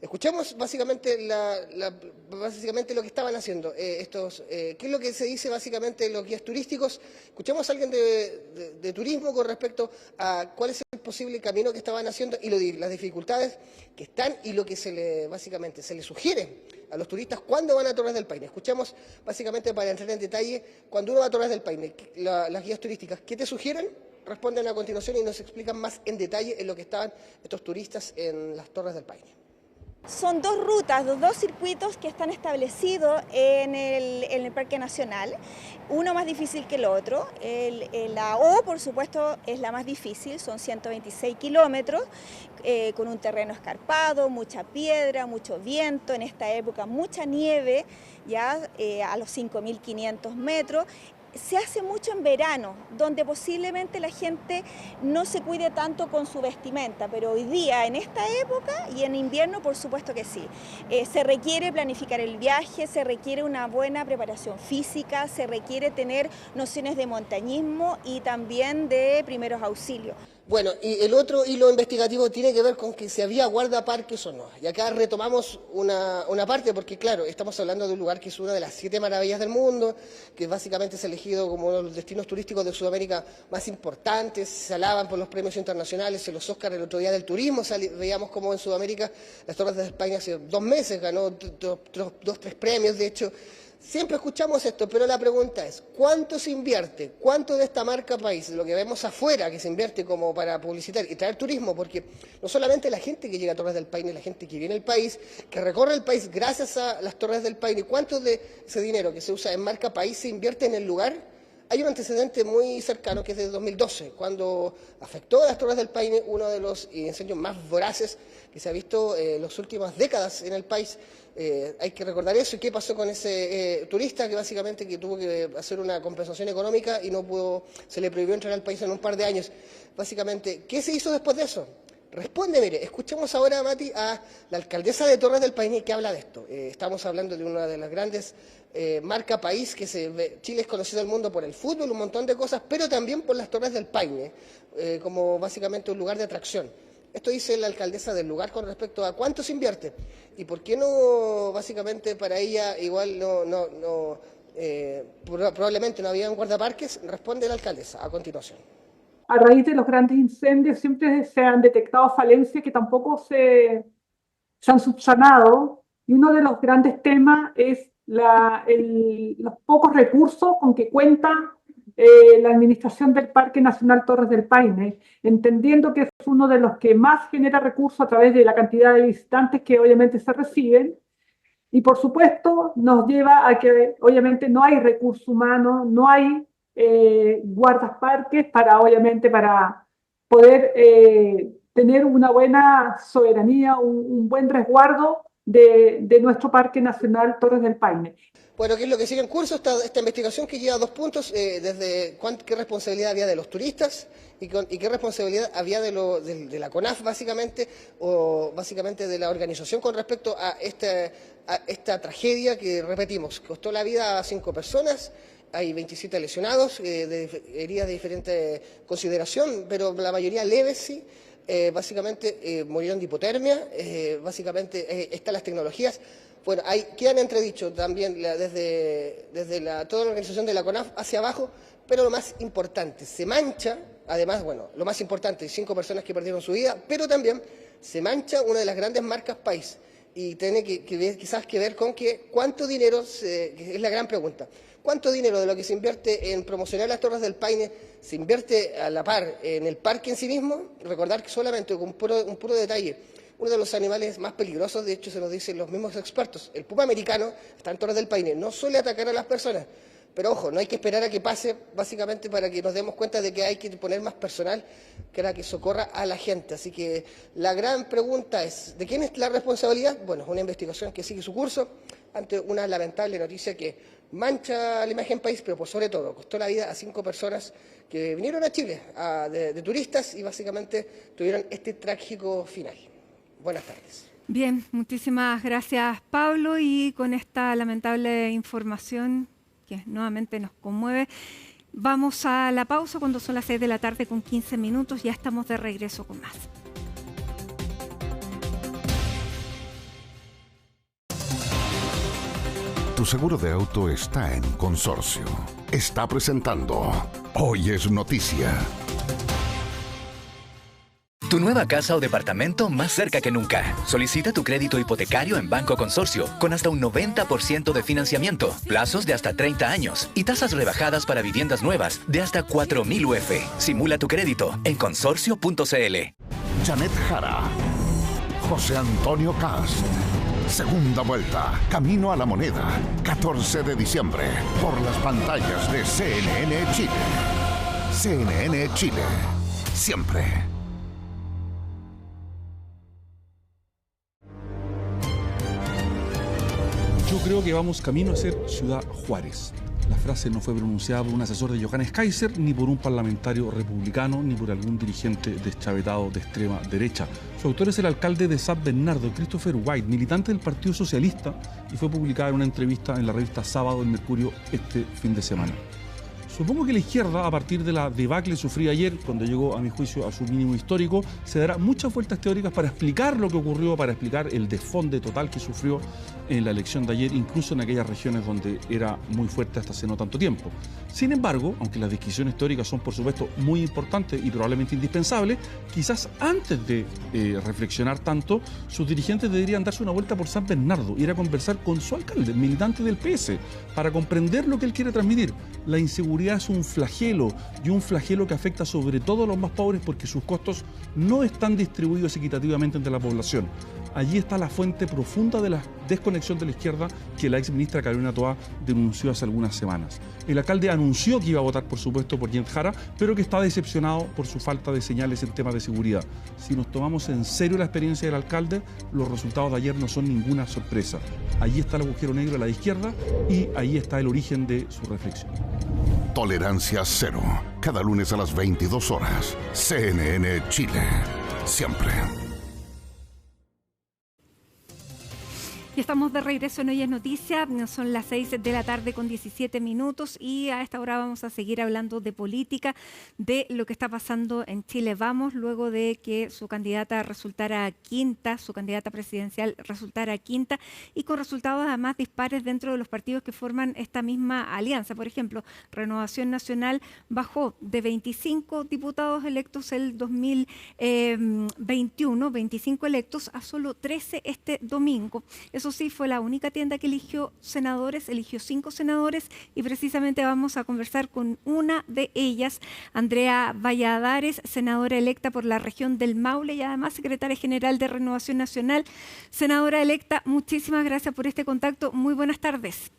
Escuchemos básicamente lo que estaban haciendo qué es lo que se dice básicamente en los guías turísticos. Escuchemos a alguien de turismo con respecto a cuál es el posible camino que estaban haciendo y las dificultades que están y lo que básicamente se les sugiere a los turistas cuando van a Torres del Paine. Escuchemos básicamente para entrar en detalle cuando uno va a Torres del Paine, las guías turísticas, ¿qué te sugieren? Responden a continuación y nos explican más en detalle en lo que estaban estos turistas en las Torres del Paine. Son 2 rutas, 2 circuitos que están establecidos en el Parque Nacional, uno más difícil que el otro. La O, por supuesto, es la más difícil, son 126 kilómetros, con un terreno escarpado, mucha piedra, mucho viento, en esta época mucha nieve, ya a los 5.500 metros. Se hace mucho en verano, donde posiblemente la gente no se cuide tanto con su vestimenta, pero hoy día, en esta época y en invierno, por supuesto que sí. Se requiere planificar el viaje, se requiere una buena preparación física, se requiere tener nociones de montañismo y también de primeros auxilios. Bueno, y el otro hilo investigativo tiene que ver con que si había guardaparques o no. Y acá retomamos una parte, porque claro, estamos hablando de un lugar que es una de las 7 maravillas del mundo, que básicamente es elegido como uno de los destinos turísticos de Sudamérica más importantes, se alaban por los premios internacionales, en los Óscar el otro día del turismo, veíamos como en Sudamérica las Torres de España hace 2 meses ganó 3 premios, de hecho. Siempre escuchamos esto, pero la pregunta es, ¿cuánto se invierte? ¿Cuánto de esta marca país, de lo que vemos afuera, que se invierte como para publicitar y traer turismo? Porque no solamente la gente que llega a Torres del Paine, la gente que viene al país, que recorre el país gracias a las Torres del Paine, ¿cuánto de ese dinero que se usa en marca país se invierte en el lugar? Hay un antecedente muy cercano que es de 2012, cuando afectó a las Torres del Paine, uno de los incendios más voraces que se ha visto en las últimas décadas en el país. Hay que recordar eso. ¿Y qué pasó con ese turista que básicamente que tuvo que hacer una compensación económica y no pudo, se le prohibió entrar al país en un par de años? Básicamente, ¿qué se hizo después de eso? Responde, mire, escuchemos ahora, Mati, a la alcaldesa de Torres del Paine que habla de esto. Estamos hablando de una de las grandes marca país que Chile es conocido al mundo por el fútbol, un montón de cosas, pero también por las Torres del Paine, como básicamente un lugar de atracción. Esto dice la alcaldesa del lugar con respecto a cuánto se invierte y por qué no, básicamente para ella igual probablemente no había un guardaparques. Responde la alcaldesa a continuación. A raíz de los grandes incendios siempre se han detectado falencias que tampoco se han subsanado, y uno de los grandes temas es los pocos recursos con que cuenta la administración del Parque Nacional Torres del Paine, entendiendo que es uno de los que más genera recursos a través de la cantidad de visitantes que obviamente se reciben, y por supuesto nos lleva a que obviamente no hay recurso humano, no hay guardaparques para poder tener una buena soberanía, un buen resguardo de nuestro Parque Nacional Torres del Paine. Bueno, ¿qué es lo que sigue en curso? Esta investigación que lleva 2 puntos, desde qué responsabilidad había de los turistas y qué responsabilidad había de la CONAF, básicamente, o básicamente de la organización con respecto a esta tragedia que, repetimos, costó la vida a 5 personas. Hay 27 lesionados, heridas de diferente consideración, pero la mayoría leves, sí. Básicamente murieron de hipotermia, básicamente están las tecnologías. Bueno, quedan entredichos también desde toda la organización de la CONAF hacia abajo, pero lo más importante, se mancha, además, bueno, lo más importante, 5 personas que perdieron su vida, pero también se mancha una de las grandes marcas país, y tiene quizás que ver con cuánto dinero, que es la gran pregunta, cuánto dinero de lo que se invierte en promocionar las Torres del Paine se invierte a la par en el parque en sí mismo. Recordar que solamente con un puro detalle, uno de los animales más peligrosos, de hecho se nos dicen los mismos expertos, el puma americano, está en Torres del Paine, no suele atacar a las personas, pero ojo, no hay que esperar a que pase, básicamente para que nos demos cuenta de que hay que poner más personal para que socorra a la gente. Así que la gran pregunta es, ¿de quién es la responsabilidad? Bueno, es una investigación que sigue su curso ante una lamentable noticia que mancha la imagen país, pero por sobre todo costó la vida a 5 personas que vinieron a Chile de turistas y básicamente tuvieron este trágico final. Buenas tardes. Bien, muchísimas gracias, Pablo, y con esta lamentable información que nuevamente nos conmueve, vamos a la pausa cuando son las 6 de la tarde con 15 minutos. Ya estamos de regreso con más. Tu seguro de auto está en Consorcio. Está presentando Hoy es Noticia. Tu nueva casa o departamento más cerca que nunca. Solicita tu crédito hipotecario en Banco Consorcio con hasta un 90% de financiamiento, plazos de hasta 30 años y tasas rebajadas para viviendas nuevas de hasta 4.000 UF. Simula tu crédito en consorcio.cl. Janet Jara, José Antonio Cast. Segunda vuelta, camino a la moneda, 14 de diciembre, por las pantallas de CNN Chile. CNN Chile, siempre. Yo creo que vamos camino a ser Ciudad Juárez. La frase no fue pronunciada por un asesor de Johannes Kaiser, ni por un parlamentario republicano, ni por algún dirigente deschavetado de extrema derecha. Su autor es el alcalde de San Bernardo, Christopher White, militante del Partido Socialista, y fue publicada en una entrevista en la revista Sábado del Mercurio este fin de semana. Supongo que la izquierda, a partir de la debacle sufrida ayer, cuando llegó, a mi juicio, a su mínimo histórico, se dará muchas vueltas teóricas para explicar lo que ocurrió, para explicar el desfonde total que sufrió en la elección de ayer, incluso en aquellas regiones donde era muy fuerte hasta hace no tanto tiempo. Sin embargo, aunque las discusiones teóricas son, por supuesto, muy importantes y probablemente indispensables, quizás antes de reflexionar tanto, sus dirigentes deberían darse una vuelta por San Bernardo, ir a conversar con su alcalde, militante del PS, para comprender lo que él quiere transmitir. La inseguridad es un flagelo, y un flagelo que afecta sobre todo a los más pobres porque sus costos no están distribuidos equitativamente entre la población. Allí está la fuente profunda de la desconexión de la izquierda que la ex ministra Carolina Toá denunció hace algunas semanas. El alcalde anunció que iba a votar, por supuesto, por Janet Jara, pero que está decepcionado por su falta de señales en temas de seguridad. Si nos tomamos en serio la experiencia del alcalde, los resultados de ayer no son ninguna sorpresa. Allí está el agujero negro de la izquierda y ahí está el origen de su reflexión. Tolerancia cero. Cada lunes a las 22 horas. CNN Chile. Siempre. Y estamos de regreso en Hoy es Noticia, son las 6 de la tarde con 17 minutos y a esta hora vamos a seguir hablando de política, de lo que está pasando en Chile Vamos, luego de que su candidata resultara quinta, su candidata presidencial resultara quinta y con resultados además dispares dentro de los partidos que forman esta misma alianza. Por ejemplo, Renovación Nacional bajó de 25 diputados electos el 2021, 25 electos a solo 13 este domingo. Eso sí, fue la única tienda que eligió senadores, eligió 5 senadores y precisamente vamos a conversar con una de ellas, Andrea Valladares, senadora electa por la región del Maule y además secretaria general de Renovación Nacional. Senadora electa, muchísimas gracias por este contacto. Muy buenas tardes.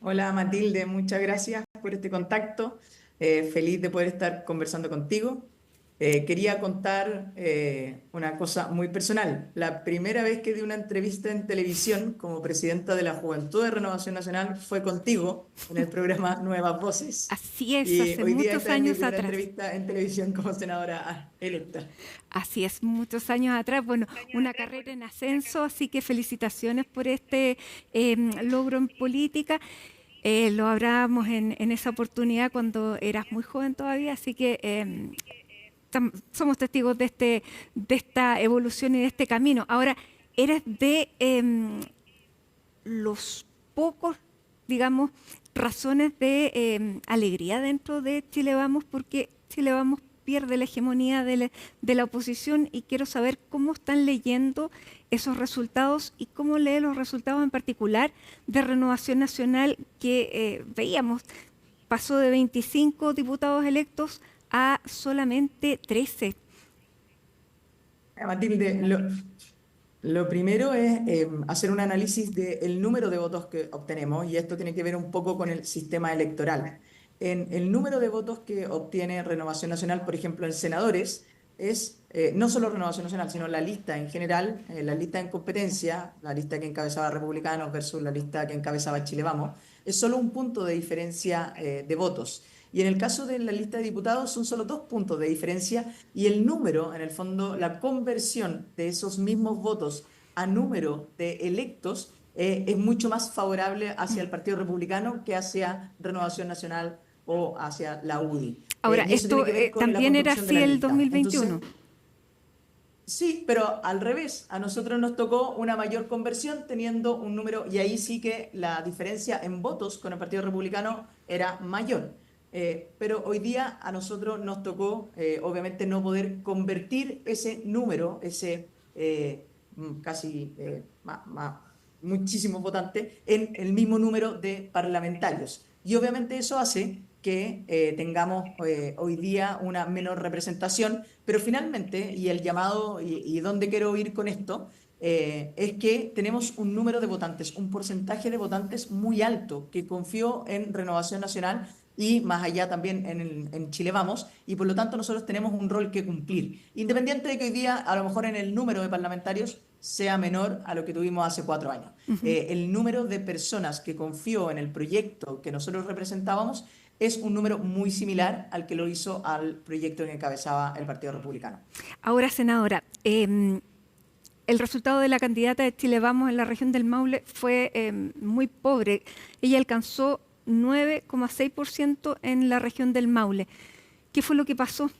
Hola Matilde, muchas gracias por este contacto. Feliz de poder estar conversando contigo. Quería contar una cosa muy personal. La primera vez que di una entrevista en televisión como presidenta de la Juventud de Renovación Nacional fue contigo en el programa Nuevas Voces. Así es, y hace hoy día muchos esta es mi años primera atrás. entrevista en televisión como senadora electa. Así es, muchos años atrás. Bueno, una carrera en ascenso, así que felicitaciones por este logro en política. Lo hablábamos en esa oportunidad cuando eras muy joven todavía, así que somos testigos de esta evolución y de este camino. Ahora, eres de los pocos, digamos, razones de alegría dentro de Chile Vamos, porque Chile Vamos pierde la hegemonía de la oposición y quiero saber cómo están leyendo esos resultados y cómo lee los resultados en particular de Renovación Nacional que veíamos, pasó de 25 diputados electos a solamente 13. Matilde, lo primero es hacer un análisis del número de votos que obtenemos y esto tiene que ver un poco con el sistema electoral. En el número de votos que obtiene Renovación Nacional, por ejemplo, en senadores, es no solo Renovación Nacional, sino la lista en general, la lista en competencia, la lista que encabezaba Republicanos versus la lista que encabezaba Chile Vamos, es solo un punto de diferencia de votos. Y en el caso de la lista de diputados son solo 2 puntos de diferencia y el número, en el fondo, la conversión de esos mismos votos a número de electos es mucho más favorable hacia el Partido Republicano que hacia Renovación Nacional o hacia la UDI. Ahora, esto también era así el 2021. Entonces, sí, pero al revés, a nosotros nos tocó una mayor conversión teniendo un número, y ahí sí que la diferencia en votos con el Partido Republicano era mayor. Pero hoy día a nosotros nos tocó, obviamente, no poder convertir ese número, ese casi muchísimos votantes, en el mismo número de parlamentarios. Y obviamente eso hace que tengamos hoy día una menor representación, pero finalmente, y el llamado, y dónde quiero ir con esto, es que tenemos un número de votantes, un porcentaje de votantes muy alto que confió en Renovación Nacional y más allá también en Chile Vamos, y por lo tanto nosotros tenemos un rol que cumplir, independiente de que hoy día a lo mejor en el número de parlamentarios sea menor a lo que tuvimos hace 4 años. El número de personas que confió en el proyecto que nosotros representábamos es un número muy similar al que lo hizo al proyecto que encabezaba el Partido Republicano. Ahora, senadora, el resultado de la candidata de Chile Vamos en la región del Maule fue muy pobre. Ella alcanzó 9,6% en la región del Maule. ¿Qué fue lo que pasó?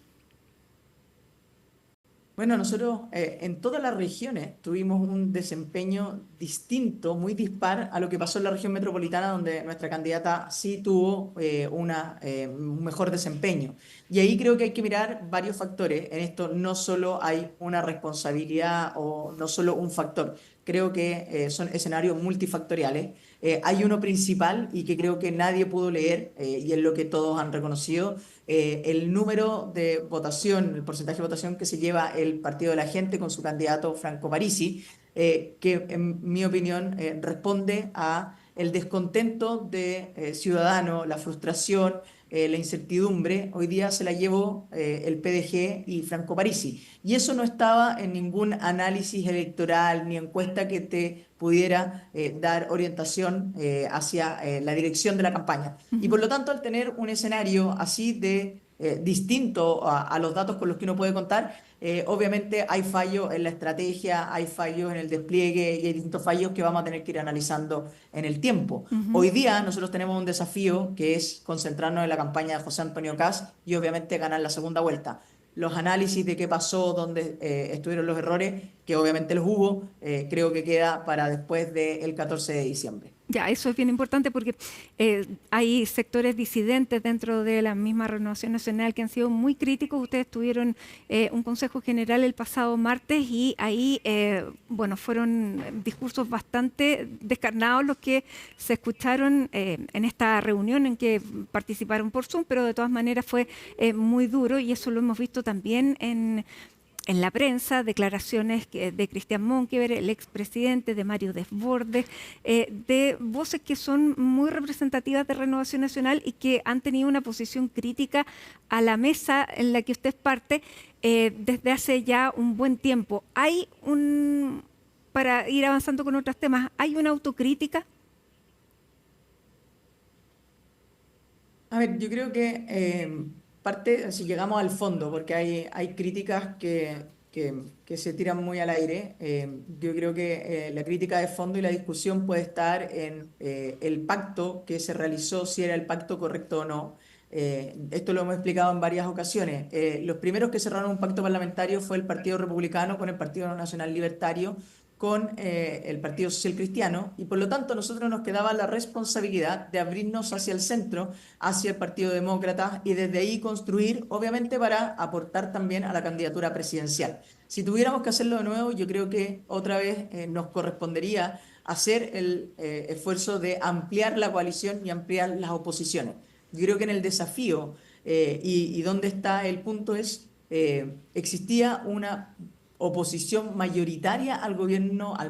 Bueno, nosotros en todas las regiones tuvimos un desempeño distinto, muy dispar a lo que pasó en la región metropolitana, donde nuestra candidata sí tuvo un mejor desempeño. Y ahí creo que hay que mirar varios factores. En esto no solo hay una responsabilidad o no solo un factor. creo que son escenarios multifactoriales. Hay uno principal y que creo que nadie pudo leer, y es lo que todos han reconocido, el número de votación, el porcentaje de votación que se lleva el Partido de la Gente con su candidato Franco Parisi, que en mi opinión responde a el descontento de ciudadanos, la frustración, la incertidumbre. Hoy día se la llevó el PDG y Franco Parisi. Y eso no estaba en ningún análisis electoral ni encuesta que te pudiera dar orientación hacia la dirección de la campaña. Y por lo tanto, al tener un escenario así de distinto a los datos con los que uno puede contar, obviamente hay fallos en la estrategia, hay fallos en el despliegue y hay distintos fallos que vamos a tener que ir analizando en el tiempo. Hoy día nosotros tenemos un desafío que es concentrarnos en la campaña de José Antonio Kast y obviamente ganar la segunda vuelta. Los análisis de qué pasó, dónde estuvieron los errores, que obviamente los hubo, creo que queda para después del 14 de diciembre. Ya, eso es bien importante porque hay sectores disidentes dentro de la misma Renovación Nacional que han sido muy críticos. Ustedes tuvieron un Consejo General el pasado martes y ahí, bueno, fueron discursos bastante descarnados los que se escucharon en esta reunión en que participaron por Zoom, pero de todas maneras fue muy duro y eso lo hemos visto también en la prensa, declaraciones de Cristian Monkever, el expresidente, de Mario Desbordes, de voces que son muy representativas de Renovación Nacional y que han tenido una posición crítica a la mesa en la que usted es parte desde hace ya un buen tiempo. ¿Hay para ir avanzando con otros temas, hay una autocrítica? A ver, yo creo que parte, si llegamos al fondo, porque hay críticas que se tiran muy al aire, yo creo que la crítica de fondo y la discusión puede estar en el pacto que se realizó, si era el pacto correcto o no. Esto lo hemos explicado en varias ocasiones. Los primeros que cerraron un pacto parlamentario fue el Partido Republicano con el Partido Nacional Libertario, con el Partido Social Cristiano, y por lo tanto a nosotros nos quedaba la responsabilidad de abrirnos hacia el centro, hacia el Partido Demócrata, y desde ahí construir, obviamente para aportar también a la candidatura presidencial. Si tuviéramos que hacerlo de nuevo, yo creo que otra vez nos correspondería hacer el esfuerzo de ampliar la coalición y ampliar las oposiciones. Yo creo que en el desafío y donde está el punto es, existía una oposición mayoritaria al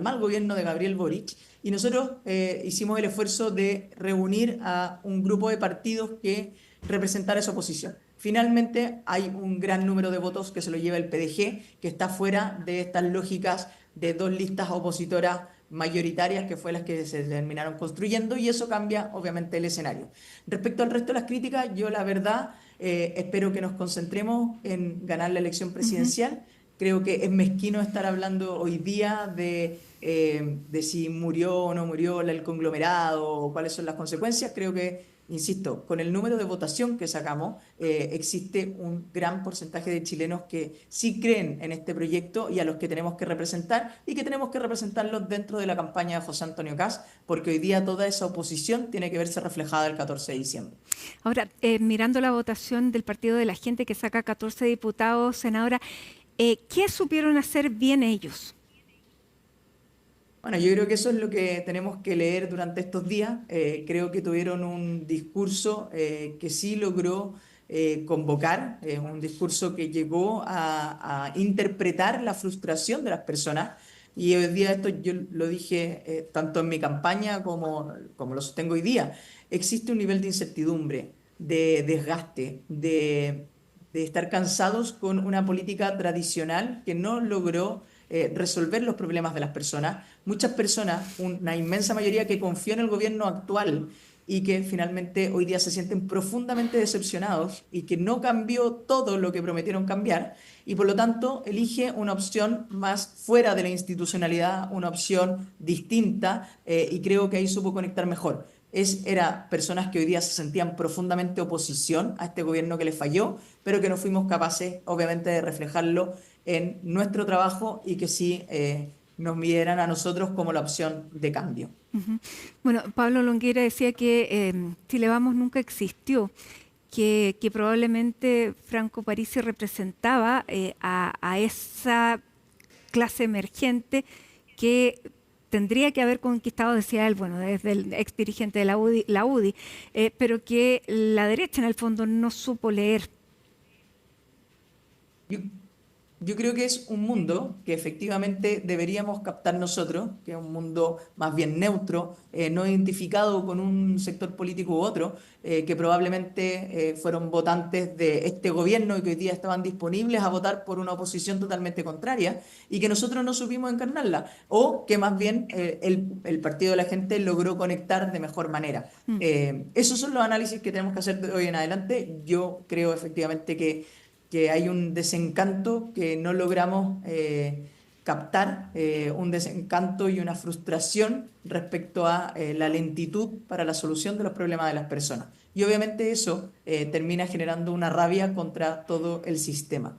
mal gobierno de Gabriel Boric, y nosotros hicimos el esfuerzo de reunir a un grupo de partidos que representara esa oposición. Finalmente hay un gran número de votos que se lo lleva el PDG, que está fuera de estas lógicas de dos listas opositoras mayoritarias que fue las que se terminaron construyendo, y eso cambia obviamente el escenario. Respecto al resto de las críticas, yo la verdad espero que nos concentremos en ganar la elección presidencial. Creo que es mezquino estar hablando hoy día de si murió o no murió el conglomerado o cuáles son las consecuencias. Creo que, insisto, con el número de votación que sacamos, existe un gran porcentaje de chilenos que sí creen en este proyecto y a los que tenemos que representar, y que tenemos que representarlos dentro de la campaña de José Antonio Kast, porque hoy día toda esa oposición tiene que verse reflejada el 14 de diciembre. Ahora, mirando la votación del Partido de la Gente, que saca 14 diputados, senadora, ¿qué supieron hacer bien ellos? Bueno, yo creo que eso es lo que tenemos que leer durante estos días. Creo que tuvieron un discurso que sí logró convocar, un discurso que llegó a interpretar la frustración de las personas. Y hoy día esto yo lo dije tanto en mi campaña como lo sostengo hoy día. Existe un nivel de incertidumbre, de desgaste, de estar cansados con una política tradicional que no logró resolver los problemas de las personas. Muchas personas, una inmensa mayoría que confió en el gobierno actual y que finalmente hoy día se sienten profundamente decepcionados y que no cambió todo lo que prometieron cambiar, y por lo tanto elige una opción más fuera de la institucionalidad, una opción distinta, y creo que ahí supo conectar mejor. Era personas que hoy día se sentían profundamente oposición a este gobierno que les falló, pero que no fuimos capaces, obviamente, de reflejarlo en nuestro trabajo y que sí nos midieran a nosotros como la opción de cambio. Bueno, Pablo Longueira decía que Chile Vamos nunca existió, que probablemente Franco Parisi representaba a esa clase emergente que tendría que haber conquistado, decía él, bueno, desde el ex dirigente de la UDI, pero que la derecha en el fondo no supo leer. Yo creo que es un mundo que efectivamente deberíamos captar nosotros, que es un mundo más bien neutro, no identificado con un sector político u otro, que probablemente fueron votantes de este gobierno y que hoy día estaban disponibles a votar por una oposición totalmente contraria y que nosotros no supimos encarnarla, o que más bien el Partido de la Gente logró conectar de mejor manera. Esos son los análisis que tenemos que hacer de hoy en adelante. Yo creo efectivamente que hay un desencanto que no logramos captar, un desencanto y una frustración respecto a la lentitud para la solución de los problemas de las personas. Y obviamente eso termina generando una rabia contra todo el sistema.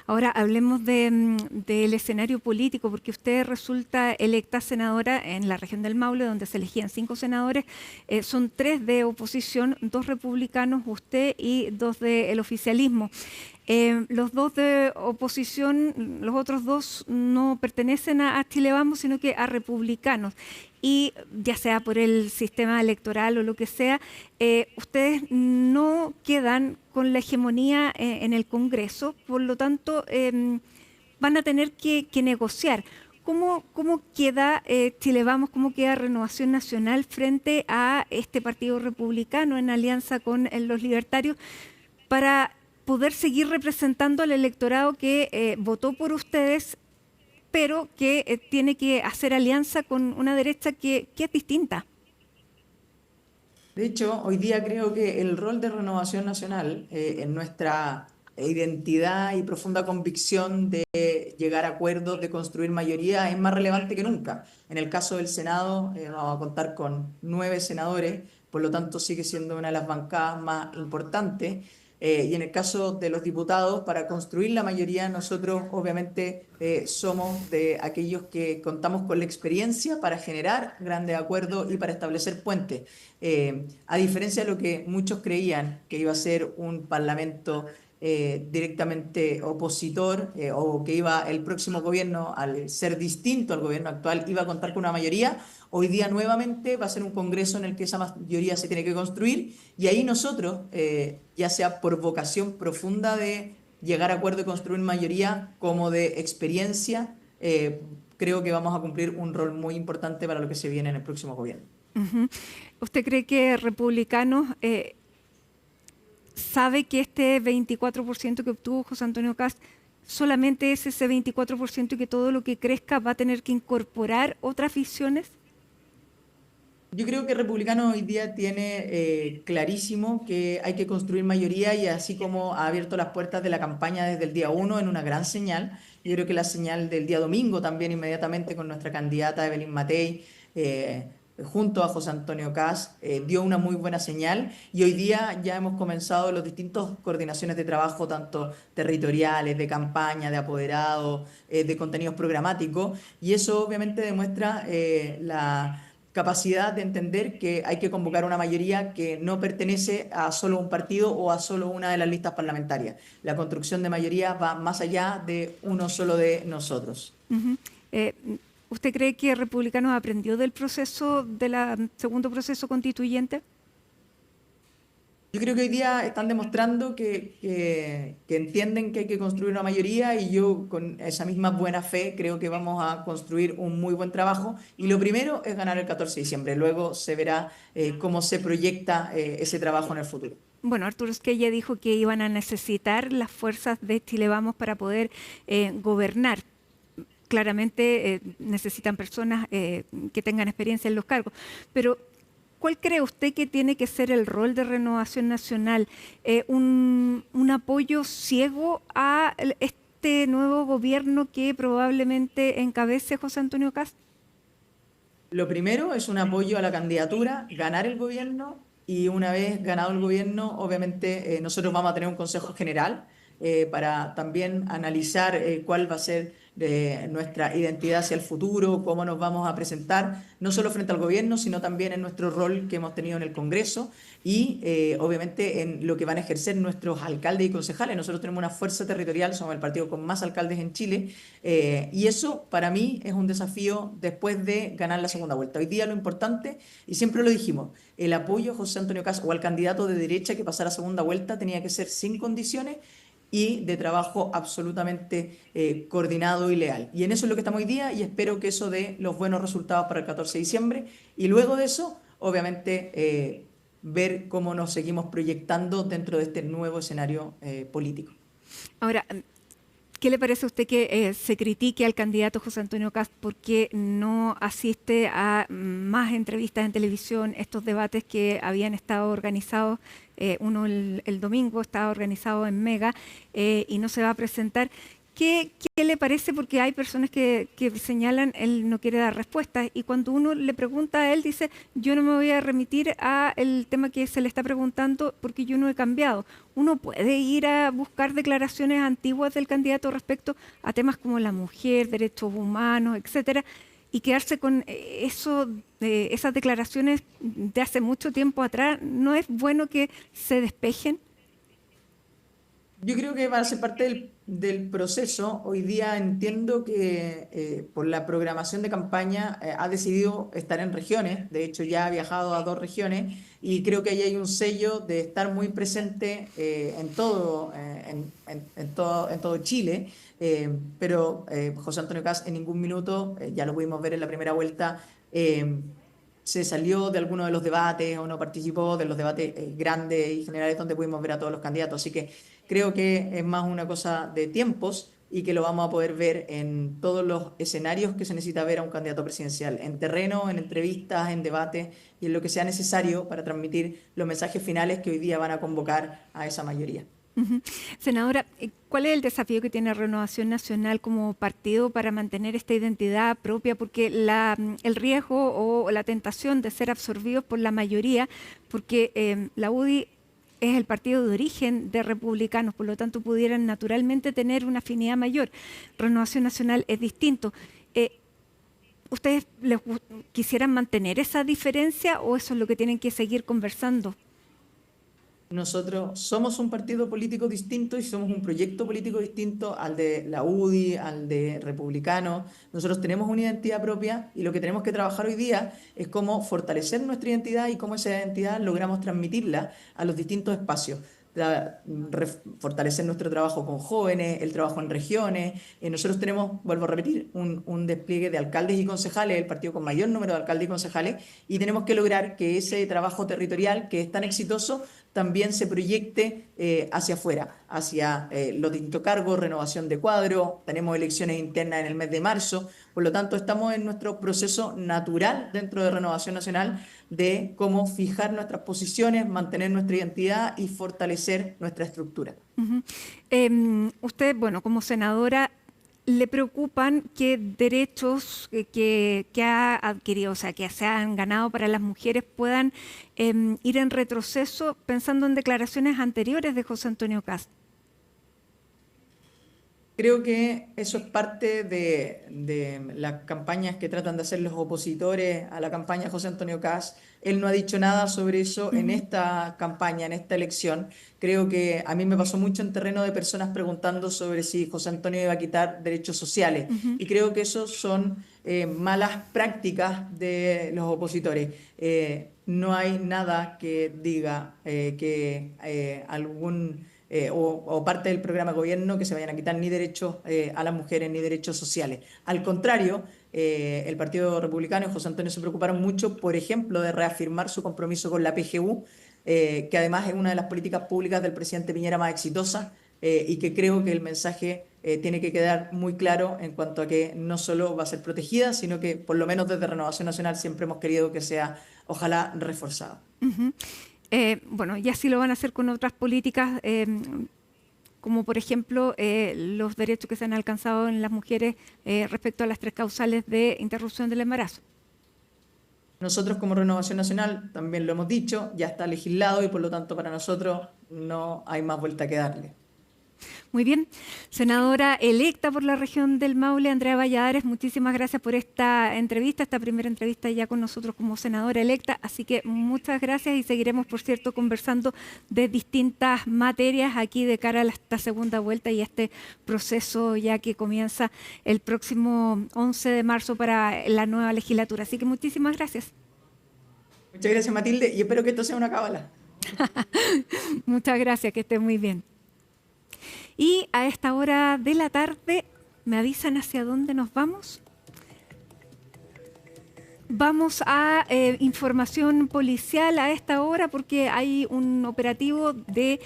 Ahora hablemos del escenario político, porque usted resulta electa senadora en la región del Maule, donde se elegían 5 senadores. Son 3 de oposición, 2 republicanos, usted, y 2 del oficialismo. Los 2 de oposición, los otros 2 no pertenecen a Chile Vamos, sino que a republicanos. Y ya sea por el sistema electoral o lo que sea, ustedes no quedan con la hegemonía en el Congreso, por lo tanto van a tener que negociar. ¿Cómo queda Chile Vamos, cómo queda Renovación Nacional frente a este partido republicano en alianza con los libertarios para poder seguir representando al electorado que votó por ustedes, pero que tiene que hacer alianza con una derecha que es distinta? De hecho, hoy día creo que el rol de Renovación Nacional en nuestra identidad y profunda convicción de llegar a acuerdos, de construir mayoría, es más relevante que nunca. En el caso del Senado, vamos a contar con 9 senadores, por lo tanto sigue siendo una de las bancadas más importantes. Y en el caso de los diputados, para construir la mayoría, nosotros obviamente somos de aquellos que contamos con la experiencia para generar grandes acuerdos y para establecer puentes. A diferencia de lo que muchos creían que iba a ser un parlamento directamente opositor o que el próximo gobierno, al ser distinto al gobierno actual, iba a contar con una mayoría, hoy día nuevamente va a ser un Congreso en el que esa mayoría se tiene que construir y ahí nosotros, ya sea por vocación profunda de llegar a acuerdo y construir mayoría como de experiencia, creo que vamos a cumplir un rol muy importante para lo que se viene en el próximo gobierno. ¿Usted cree que Republicanos sabe que este 24% que obtuvo José Antonio Kast solamente es ese 24% y que todo lo que crezca va a tener que incorporar otras visiones? Yo creo que Republicano hoy día tiene clarísimo que hay que construir mayoría y así como ha abierto las puertas de la campaña desde el día 1 en una gran señal, yo creo que la señal del día domingo también inmediatamente con nuestra candidata Evelyn Matei, junto a José Antonio Kast, dio una muy buena señal y hoy día ya hemos comenzado las distintas coordinaciones de trabajo, tanto territoriales, de campaña, de apoderados, de contenidos programáticos y eso obviamente demuestra la capacidad de entender que hay que convocar una mayoría que no pertenece a solo un partido o a solo una de las listas parlamentarias. La construcción de mayoría va más allá de uno solo de nosotros. ¿Usted cree que Republicanos aprendió del proceso, del segundo proceso constituyente? Yo creo que hoy día están demostrando que entienden que hay que construir una mayoría y yo con esa misma buena fe creo que vamos a construir un muy buen trabajo y lo primero es ganar el 14 de diciembre, luego se verá cómo se proyecta ese trabajo en el futuro. Bueno, Arturo Esquella dijo que iban a necesitar las fuerzas de Chile Vamos para poder gobernar. Claramente necesitan personas que tengan experiencia en los cargos, pero ¿cuál cree usted que tiene que ser el rol de Renovación Nacional? ¿Un apoyo ciego a este nuevo gobierno que probablemente encabece José Antonio Kast? Lo primero es un apoyo a la candidatura, ganar el gobierno y una vez ganado el gobierno, obviamente nosotros vamos a tener un Consejo General para también analizar cuál va a ser de nuestra identidad hacia el futuro, cómo nos vamos a presentar, no solo frente al gobierno, sino también en nuestro rol que hemos tenido en el Congreso y obviamente en lo que van a ejercer nuestros alcaldes y concejales. Nosotros tenemos una fuerza territorial, somos el partido con más alcaldes en Chile y eso para mí es un desafío después de ganar la segunda vuelta. Hoy día lo importante, y siempre lo dijimos, el apoyo a José Antonio Kast o al candidato de derecha que pasara a segunda vuelta tenía que ser sin condiciones y de trabajo absolutamente coordinado y leal. Y en eso es lo que estamos hoy día y espero que eso dé los buenos resultados para el 14 de diciembre. Y luego de eso, obviamente, ver cómo nos seguimos proyectando dentro de este nuevo escenario político. Ahora, ¿qué le parece a usted que se critique al candidato José Antonio Kast porque no asiste a más entrevistas en televisión, estos debates que habían estado organizados, uno el domingo estaba organizado en Mega y no se va a presentar? ¿Qué le parece? Porque hay personas que señalan él no quiere dar respuestas y cuando uno le pregunta a él dice yo no me voy a remitir a el tema que se le está preguntando porque yo no he cambiado. Uno puede ir a buscar declaraciones antiguas del candidato respecto a temas como la mujer, derechos humanos, etcétera, y quedarse con eso, esas declaraciones de hace mucho tiempo atrás. ¿No es bueno que se despejen? Yo creo que va a ser parte del proceso. Hoy día entiendo que por la programación de campaña ha decidido estar en regiones, de hecho ya ha viajado a 2 regiones y creo que ahí hay un sello de estar muy presente en todo Chile, pero José Antonio Kast en ningún minuto, ya lo pudimos ver en la primera vuelta, se salió de alguno de los debates o no participó de los debates grandes y generales donde pudimos ver a todos los candidatos. Así que creo que es más una cosa de tiempos y que lo vamos a poder ver en todos los escenarios que se necesita ver a un candidato presidencial, en terreno, en entrevistas, en debates y en lo que sea necesario para transmitir los mensajes finales que hoy día van a convocar a esa mayoría. Senadora, ¿cuál es el desafío que tiene Renovación Nacional como partido para mantener esta identidad propia? Porque el riesgo o la tentación de ser absorbidos por la mayoría, porque la UDI es el partido de origen de republicanos, por lo tanto pudieran naturalmente tener una afinidad mayor. Renovación Nacional es distinto. ¿Ustedes quisieran mantener esa diferencia o eso es lo que tienen que seguir conversando? Nosotros somos un partido político distinto y somos un proyecto político distinto al de la UDI, al de Republicano. Nosotros tenemos una identidad propia y lo que tenemos que trabajar hoy día es cómo fortalecer nuestra identidad y cómo esa identidad logramos transmitirla a los distintos espacios. Fortalecer nuestro trabajo con jóvenes, el trabajo en regiones. Nosotros tenemos, vuelvo a repetir, un despliegue de alcaldes y concejales, el partido con mayor número de alcaldes y concejales, y tenemos que lograr que ese trabajo territorial que es tan exitoso también se proyecte hacia afuera, hacia los distintos cargos, renovación de cuadros, tenemos elecciones internas en el mes de marzo, por lo tanto estamos en nuestro proceso natural dentro de Renovación Nacional de cómo fijar nuestras posiciones, mantener nuestra identidad y fortalecer nuestra estructura. Usted, bueno, como senadora, ¿le preocupan que derechos que ha adquirido, o sea, que se han ganado para las mujeres puedan ir en retroceso pensando en declaraciones anteriores de José Antonio Kast? Creo que eso es parte de las campañas que tratan de hacer los opositores a la campaña de José Antonio Kast. Él no ha dicho nada sobre eso en esta campaña, en esta elección. Creo que a mí me pasó mucho en terreno de personas preguntando sobre si José Antonio iba a quitar derechos sociales. Y creo que eso son malas prácticas de los opositores. No hay nada que diga que algún... o parte del programa de gobierno que se vayan a quitar ni derechos a las mujeres ni derechos sociales. Al contrario, el Partido Republicano y José Antonio se preocuparon mucho, por ejemplo, de reafirmar su compromiso con la PGU, que además es una de las políticas públicas del presidente Piñera más exitosas y que creo que el mensaje tiene que quedar muy claro en cuanto a que no solo va a ser protegida, sino que por lo menos desde Renovación Nacional siempre hemos querido que sea, ojalá, reforzada. Bueno, y así lo van a hacer con otras políticas, como por ejemplo los derechos que se han alcanzado en las mujeres respecto a las 3 causales de interrupción del embarazo. Nosotros como Renovación Nacional también lo hemos dicho, ya está legislado y por lo tanto para nosotros no hay más vuelta que darle. Muy bien. Senadora electa por la región del Maule, Andrea Valladares, muchísimas gracias por esta entrevista, esta primera entrevista ya con nosotros como senadora electa. Así que muchas gracias y seguiremos, por cierto, conversando de distintas materias aquí de cara a esta segunda vuelta y este proceso ya que comienza el próximo 11 de marzo para la nueva legislatura. Así que muchísimas gracias. Muchas gracias, Matilde, y espero que esto sea una cábala. Muchas gracias, que esté muy bien. Y a esta hora de la tarde, ¿me avisan hacia dónde nos vamos? Vamos a información policial a esta hora porque hay un operativo de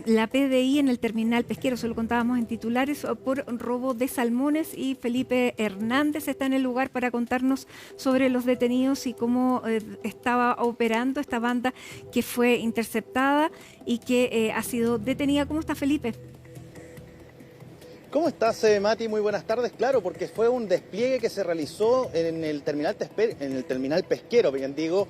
la PDI en el terminal pesquero, se lo contábamos en titulares, por robo de salmones, y Felipe Hernández está en el lugar para contarnos sobre los detenidos y cómo estaba operando esta banda que fue interceptada y que ha sido detenida. ¿Cómo está, Felipe? ¿Cómo estás, Mati? Muy buenas tardes. Claro, porque fue un despliegue que se realizó en el terminal pesquero, bien digo,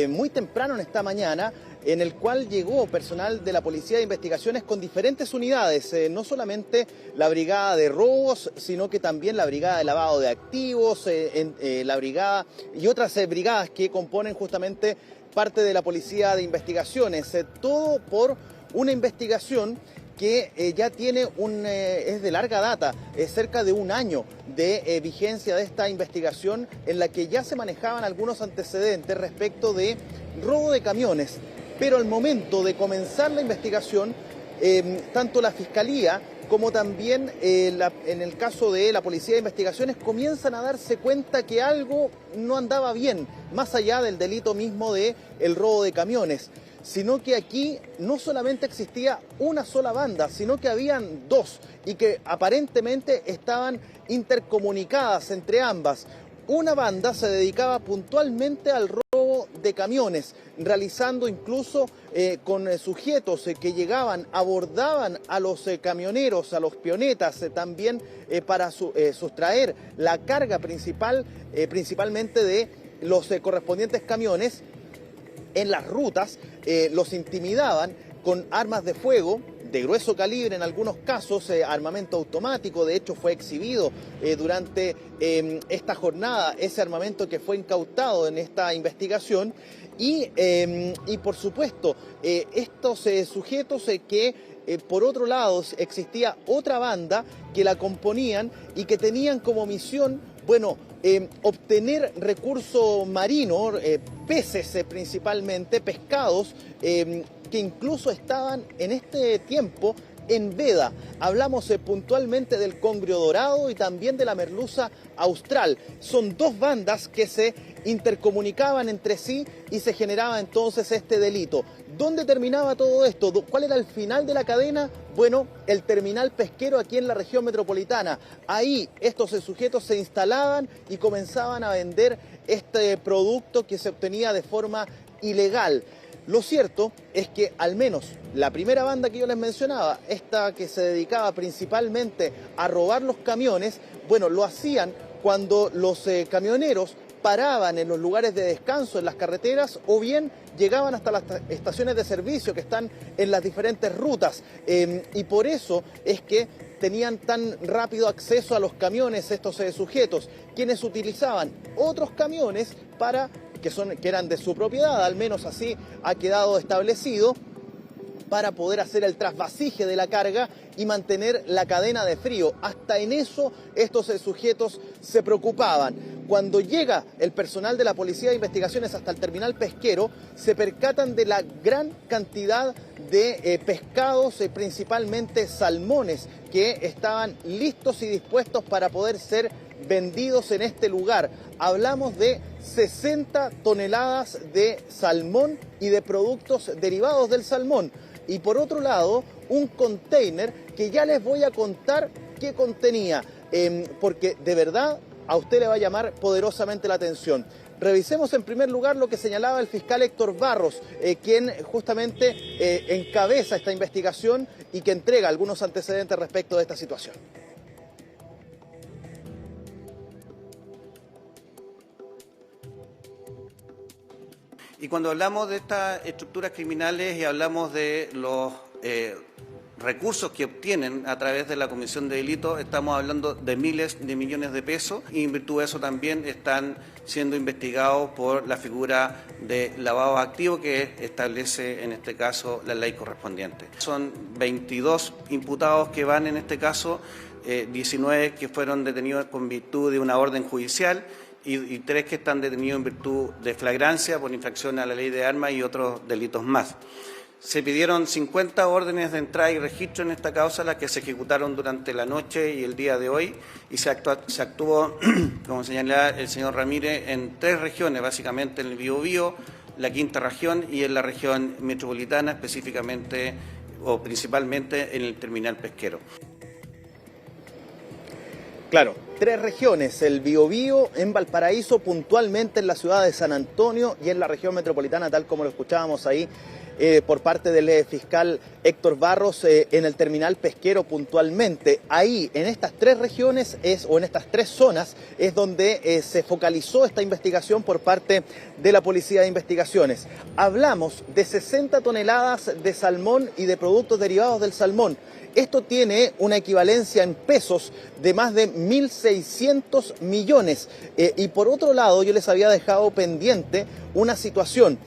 muy temprano en esta mañana, en el cual llegó personal de la Policía de Investigaciones con diferentes unidades, no solamente la Brigada de Robos, sino que también la Brigada de Lavado de Activos, la Brigada y otras brigadas que componen justamente parte de la Policía de Investigaciones. Todo por una investigación que ya tiene es de larga data, es cerca de un año de vigencia de esta investigación, en la que ya se manejaban algunos antecedentes respecto de robo de camiones. Pero al momento de comenzar la investigación, tanto la Fiscalía como también en el caso de la Policía de Investigaciones comienzan a darse cuenta que algo no andaba bien, más allá del delito mismo del robo de camiones, sino que aquí no solamente existía una sola banda, sino que habían dos y que aparentemente estaban intercomunicadas entre ambas. Una banda se dedicaba puntualmente al robo de camiones, realizando incluso con sujetos que llegaban, abordaban a los camioneros, a los pionetas, también para sustraer la carga principalmente de los correspondientes camiones. En las rutas los intimidaban con armas de fuego de grueso calibre, en algunos casos armamento automático. De hecho fue exhibido durante esta jornada ese armamento que fue incautado en esta investigación y por supuesto estos sujetos que por otro lado existía otra banda que la componían y que tenían como misión, bueno, obtener recurso marino, peces principalmente, pescados, que incluso estaban en este tiempo en veda. Hablamos puntualmente del congrio dorado y también de la merluza austral. Son dos bandas que se intercomunicaban entre sí y se generaba entonces este delito. ¿Dónde terminaba todo esto? ¿Cuál era el final de la cadena? Bueno, el terminal pesquero aquí en la región metropolitana. Ahí estos sujetos se instalaban y comenzaban a vender este producto que se obtenía de forma ilegal. Lo cierto es que al menos la primera banda que yo les mencionaba, esta que se dedicaba principalmente a robar los camiones, bueno, lo hacían cuando los camioneros paraban en los lugares de descanso en las carreteras o bien llegaban hasta las estaciones de servicio que están en las diferentes rutas. Y por eso es que tenían tan rápido acceso a los camiones estos sujetos, quienes utilizaban otros camiones que eran de su propiedad, al menos así ha quedado establecido, para poder hacer el trasvasije de la carga y mantener la cadena de frío. Hasta en eso estos sujetos se preocupaban. Cuando llega el personal de la Policía de Investigaciones hasta el terminal pesquero, se percatan de la gran cantidad de pescados, principalmente salmones, que estaban listos y dispuestos para poder ser vendidos en este lugar. Hablamos de 60 toneladas de salmón y de productos derivados del salmón. Y por otro lado, un container que ya les voy a contar qué contenía, porque de verdad a usted le va a llamar poderosamente la atención. Revisemos en primer lugar lo que señalaba el fiscal Héctor Barros, quien justamente encabeza esta investigación y que entrega algunos antecedentes respecto de esta situación. Y cuando hablamos de estas estructuras criminales y hablamos de los recursos que obtienen a través de la comisión de delitos, estamos hablando de miles de millones de pesos, y en virtud de eso también están siendo investigados por la figura de lavado activo que establece en este caso la ley correspondiente. Son 22 imputados que van en este caso, 19 que fueron detenidos con virtud de una orden judicial y 3 que están detenidos en virtud de flagrancia por infracción a la ley de armas y otros delitos más. Se pidieron 50 órdenes de entrada y registro en esta causa, las que se ejecutaron durante la noche y el día de hoy, y se actuó, como señalaba el señor Ramírez, en 3 regiones, básicamente en el Biobío, la quinta región y en la región metropolitana, específicamente o principalmente en el terminal pesquero. Claro, 3 regiones, el Biobío, en Valparaíso, puntualmente en la ciudad de San Antonio y en la región metropolitana, tal como lo escuchábamos ahí por parte del fiscal Héctor Barros, en el terminal pesquero puntualmente. Ahí, en estas 3 regiones o en estas 3 zonas es donde se focalizó esta investigación por parte de la Policía de Investigaciones. Hablamos de 60 toneladas de salmón y de productos derivados del salmón. Esto tiene una equivalencia en pesos de más de 1.600 millones. Y por otro lado, yo les había dejado pendiente una situación.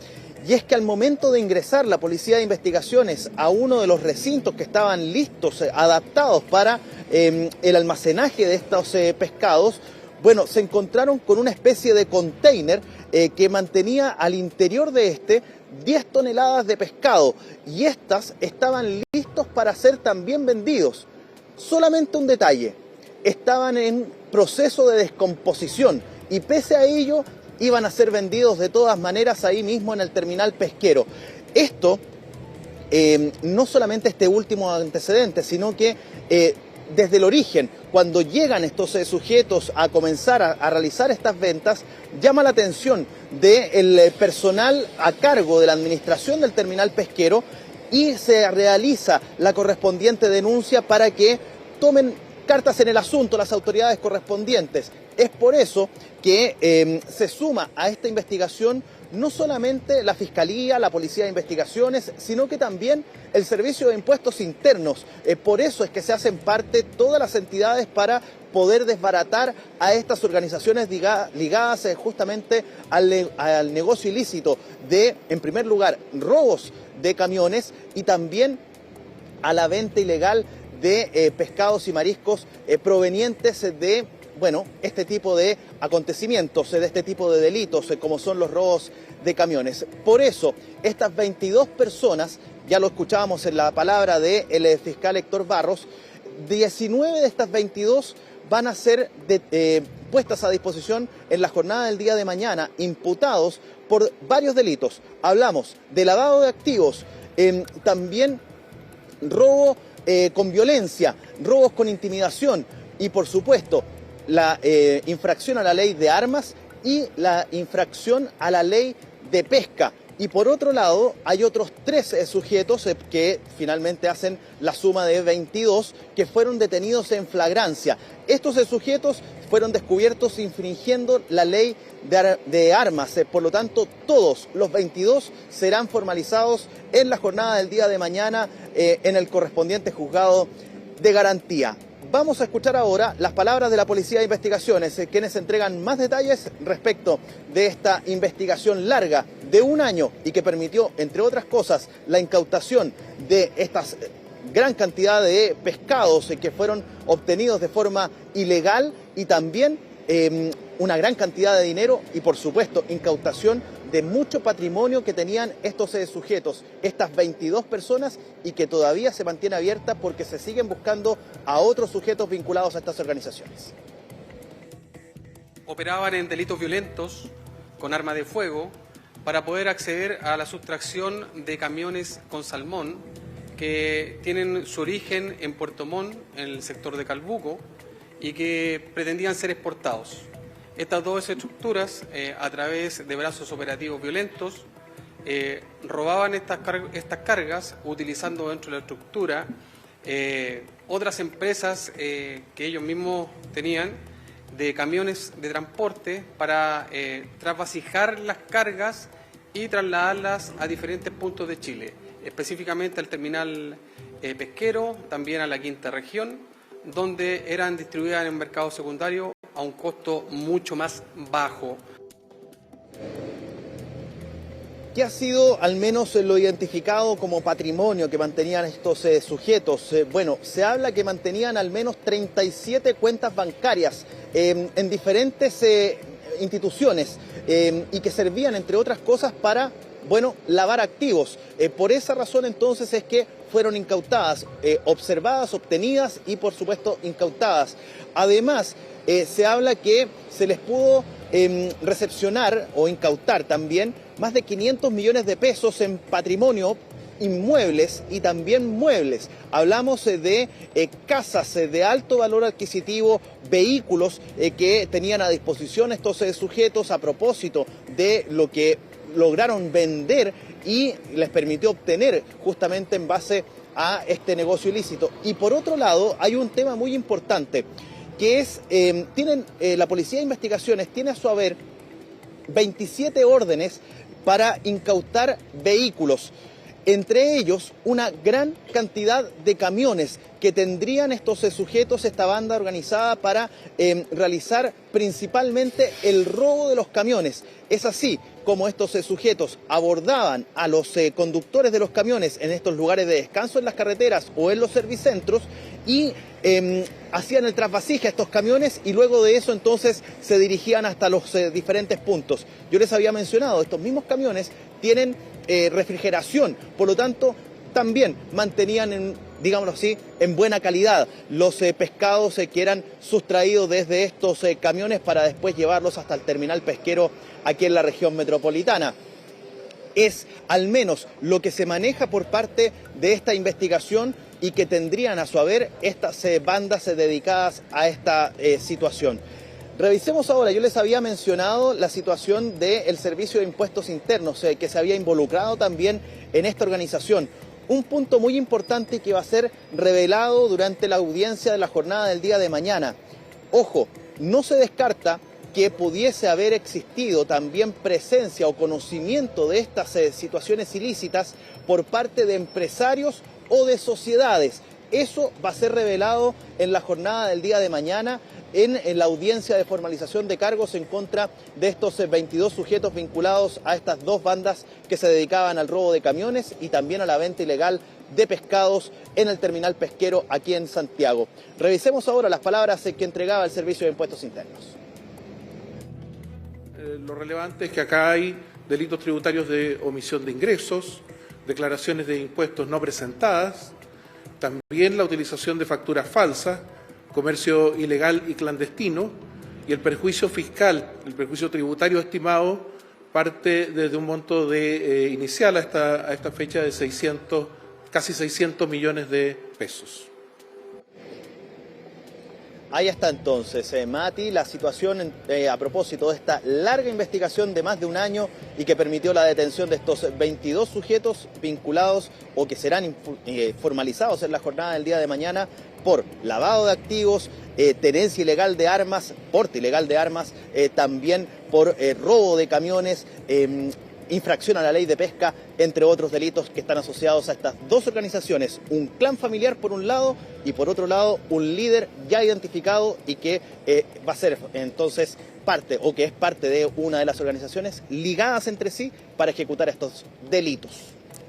Y es que al momento de ingresar la Policía de Investigaciones a uno de los recintos que estaban listos, adaptados para el almacenaje de estos pescados, bueno, se encontraron con una especie de container que mantenía al interior de este 10 toneladas de pescado, y estas estaban listos para ser también vendidos. Solamente un detalle, estaban en proceso de descomposición y pese a ello iban a ser vendidos de todas maneras ahí mismo en el terminal pesquero. Esto, no solamente este último antecedente, sino que desde el origen, cuando llegan estos sujetos a comenzar a realizar estas ventas, llama la atención del personal a cargo de la administración del terminal pesquero y se realiza la correspondiente denuncia para que tomen cartas en el asunto las autoridades correspondientes. Es por eso que se suma a esta investigación no solamente la Fiscalía, la Policía de Investigaciones, sino que también el Servicio de Impuestos Internos. Por eso es que se hacen parte todas las entidades para poder desbaratar a estas organizaciones ligadas justamente al negocio ilícito de, en primer lugar, robos de camiones y también a la venta ilegal de pescados y mariscos provenientes de, bueno, este tipo de acontecimientos, de este tipo de delitos, como son los robos de camiones. Por eso, estas 22 personas, ya lo escuchábamos en la palabra del fiscal Héctor Barros, 19 de estas 22 van a ser puestas a disposición en la jornada del día de mañana, imputados por varios delitos. Hablamos de lavado de activos, también robo con violencia, robos con intimidación y, por supuesto, la infracción a la ley de armas y la infracción a la ley de pesca. Y por otro lado, hay otros 3 sujetos que finalmente hacen la suma de 22 que fueron detenidos en flagrancia. Estos sujetos fueron descubiertos infringiendo la ley de armas. Por lo tanto, todos los 22 serán formalizados en la jornada del día de mañana en el correspondiente juzgado de garantía. Vamos a escuchar ahora las palabras de la Policía de Investigaciones, quienes entregan más detalles respecto de esta investigación larga de 1 año y que permitió, entre otras cosas, la incautación de estas gran cantidad de pescados que fueron obtenidos de forma ilegal y también una gran cantidad de dinero y, por supuesto, incautación de mucho patrimonio que tenían estos sujetos, estas 22 personas, y que todavía se mantiene abierta porque se siguen buscando a otros sujetos vinculados a estas organizaciones. Operaban en delitos violentos con arma de fuego para poder acceder a la sustracción de camiones con salmón que tienen su origen en Puerto Montt, en el sector de Calbuco, y que pretendían ser exportados. Estas 2 estructuras, a través de brazos operativos violentos, robaban estas cargas utilizando dentro de la estructura otras empresas que ellos mismos tenían de camiones de transporte para trasvasijar las cargas y trasladarlas a diferentes puntos de Chile, específicamente al terminal pesquero, también a la quinta región, donde eran distribuidas en el mercado secundario a un costo mucho más bajo. ¿Qué ha sido al menos lo identificado como patrimonio que mantenían estos sujetos? Bueno, se habla que mantenían al menos 37 cuentas bancarias en diferentes instituciones y que servían, entre otras cosas, para, bueno, lavar activos. Por esa razón, entonces, es que fueron incautadas, observadas, obtenidas y, por supuesto, incautadas. Además, se habla que se les pudo recepcionar o incautar también más de 500 millones de pesos en patrimonio, inmuebles y también muebles. Hablamos de casas de alto valor adquisitivo, vehículos que tenían a disposición estos sujetos a propósito de lo que lograron vender y les permitió obtener justamente en base a este negocio ilícito. Y por otro lado, hay un tema muy importante, que es, la Policía de Investigaciones tiene a su haber 27 órdenes para incautar vehículos, entre ellos una gran cantidad de camiones que tendrían estos sujetos, esta banda organizada, para realizar principalmente el robo de los camiones. Es así como estos sujetos abordaban a los conductores de los camiones en estos lugares de descanso en las carreteras o en los servicentros y hacían el trasvasije a estos camiones y luego de eso entonces se dirigían hasta los diferentes puntos. Yo les había mencionado, estos mismos camiones tienen refrigeración, por lo tanto también mantenían, digámoslo así, en buena calidad los pescados que eran sustraídos desde estos camiones para después llevarlos hasta el terminal pesquero aquí en la región metropolitana. Es al menos lo que se maneja por parte de esta investigación y que tendrían a su haber estas bandas dedicadas a esta situación. Revisemos ahora, yo les había mencionado la situación del Servicio de Impuestos Internos, que se había involucrado también en esta organización. Un punto muy importante que va a ser revelado durante la audiencia de la jornada del día de mañana. Ojo, no se descarta que pudiese haber existido también presencia o conocimiento de estas situaciones ilícitas por parte de empresarios o de sociedades. Eso va a ser revelado en la jornada del día de mañana en la audiencia de formalización de cargos en contra de estos 22 sujetos vinculados a estas dos bandas que se dedicaban al robo de camiones y también a la venta ilegal de pescados en el terminal pesquero aquí en Santiago. Revisemos ahora las palabras que entregaba el Servicio de Impuestos Internos. Lo relevante es que acá hay delitos tributarios de omisión de ingresos, declaraciones de impuestos no presentadas, también la utilización de facturas falsas, comercio ilegal y clandestino, y el perjuicio fiscal, el perjuicio tributario estimado parte desde un monto inicial a esta fecha de casi 600 millones de pesos. Ahí está entonces, Mati, la situación a propósito de esta larga investigación de más de un año y que permitió la detención de estos 22 sujetos vinculados o que serán formalizados en la jornada del día de mañana por lavado de activos, tenencia ilegal de armas, porte ilegal de armas, también por robo de camiones, infracción a la ley de pesca, entre otros delitos que están asociados a estas dos organizaciones. Un clan familiar por un lado y por otro lado un líder ya identificado y que va a ser entonces parte o que es parte de una de las organizaciones ligadas entre sí para ejecutar estos delitos.